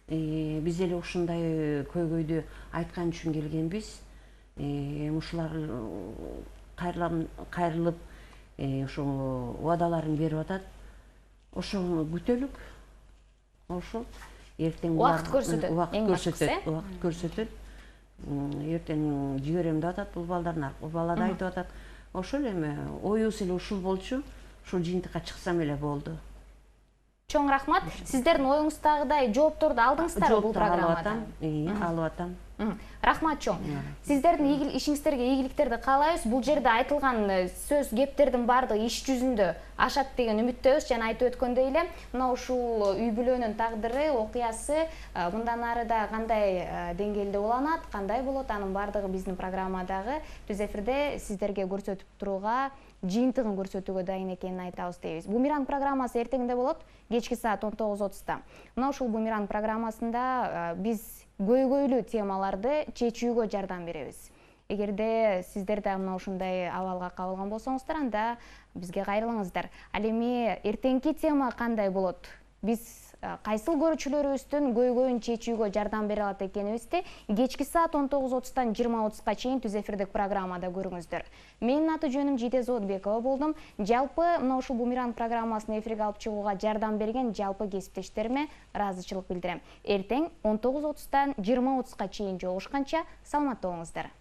Биз эле ушундай көйгөйдү айткан үчүн келгенбиз. Ушулар кайрылып ошо убадаларын берип атат. Ошону күтөлүк. Ошо эртең Убакыт көрсөтөт. Убакыт көрсөтөт. Эртең жиберем деп атат бул балдарын, бул бала да айтып атат. Ошол эми оюбуз эле ушул болчу. Ушул жыйынтыкка чыксам эле болду. Чоң рахмат. Сиздердин оюңуздагыдай жоопторду алдыңыздарбы бул программада? Алып атам. Рахмат чоң. Сиздердин ишиңиздерге ийгиликтерди каалайбыз. Бул жерде айтылган сөз кептердин баардыгы иш жүзүндө ашат деген үмүттөбүз. Жана айтып өткөндөй эле, мына ушул үй бүлөнүн тагдыры, окуясы мындан арыда кандай деңгээлде уланат, кандай болот, анын баардыгы биздин программадагы түз эфирде сиздерге көрсөтүп турууга, жыйынтыгын көрсөтүүгө дайын экенин айтабыз дейбиз. Бумеранг программасы эртеңде болот, кечки саат 19:30. Мына ушул Бумеранг программасында биз көйгөйлүү темаларды чечүүгө жардам беребиз. Эгерде сиздер да мына ушундай абалга кабылган болсоңуздар, анда бизге кайрылыңыздар. Ал эми эртеңки тема кандай болот? Биз кайсыл көрүүчүлөрүбүздүн көйгөйүн чечүүгө жардам бере алат экенибизди кечки саат 19:30-тан 20:30-га чейин түз эфирдик программада көрүңүздөр. Менин аты жөнүм Жийде Зоотбекова болдум. Жалпы мына ушул Бумеранг программасын эфирге алып чыгууга жардам берген жалпы кесиптештериме ыраазычылык билдирем. Эртең 19:30-тан 20:30-га чейин жолугушканча саламатта болуңуздар.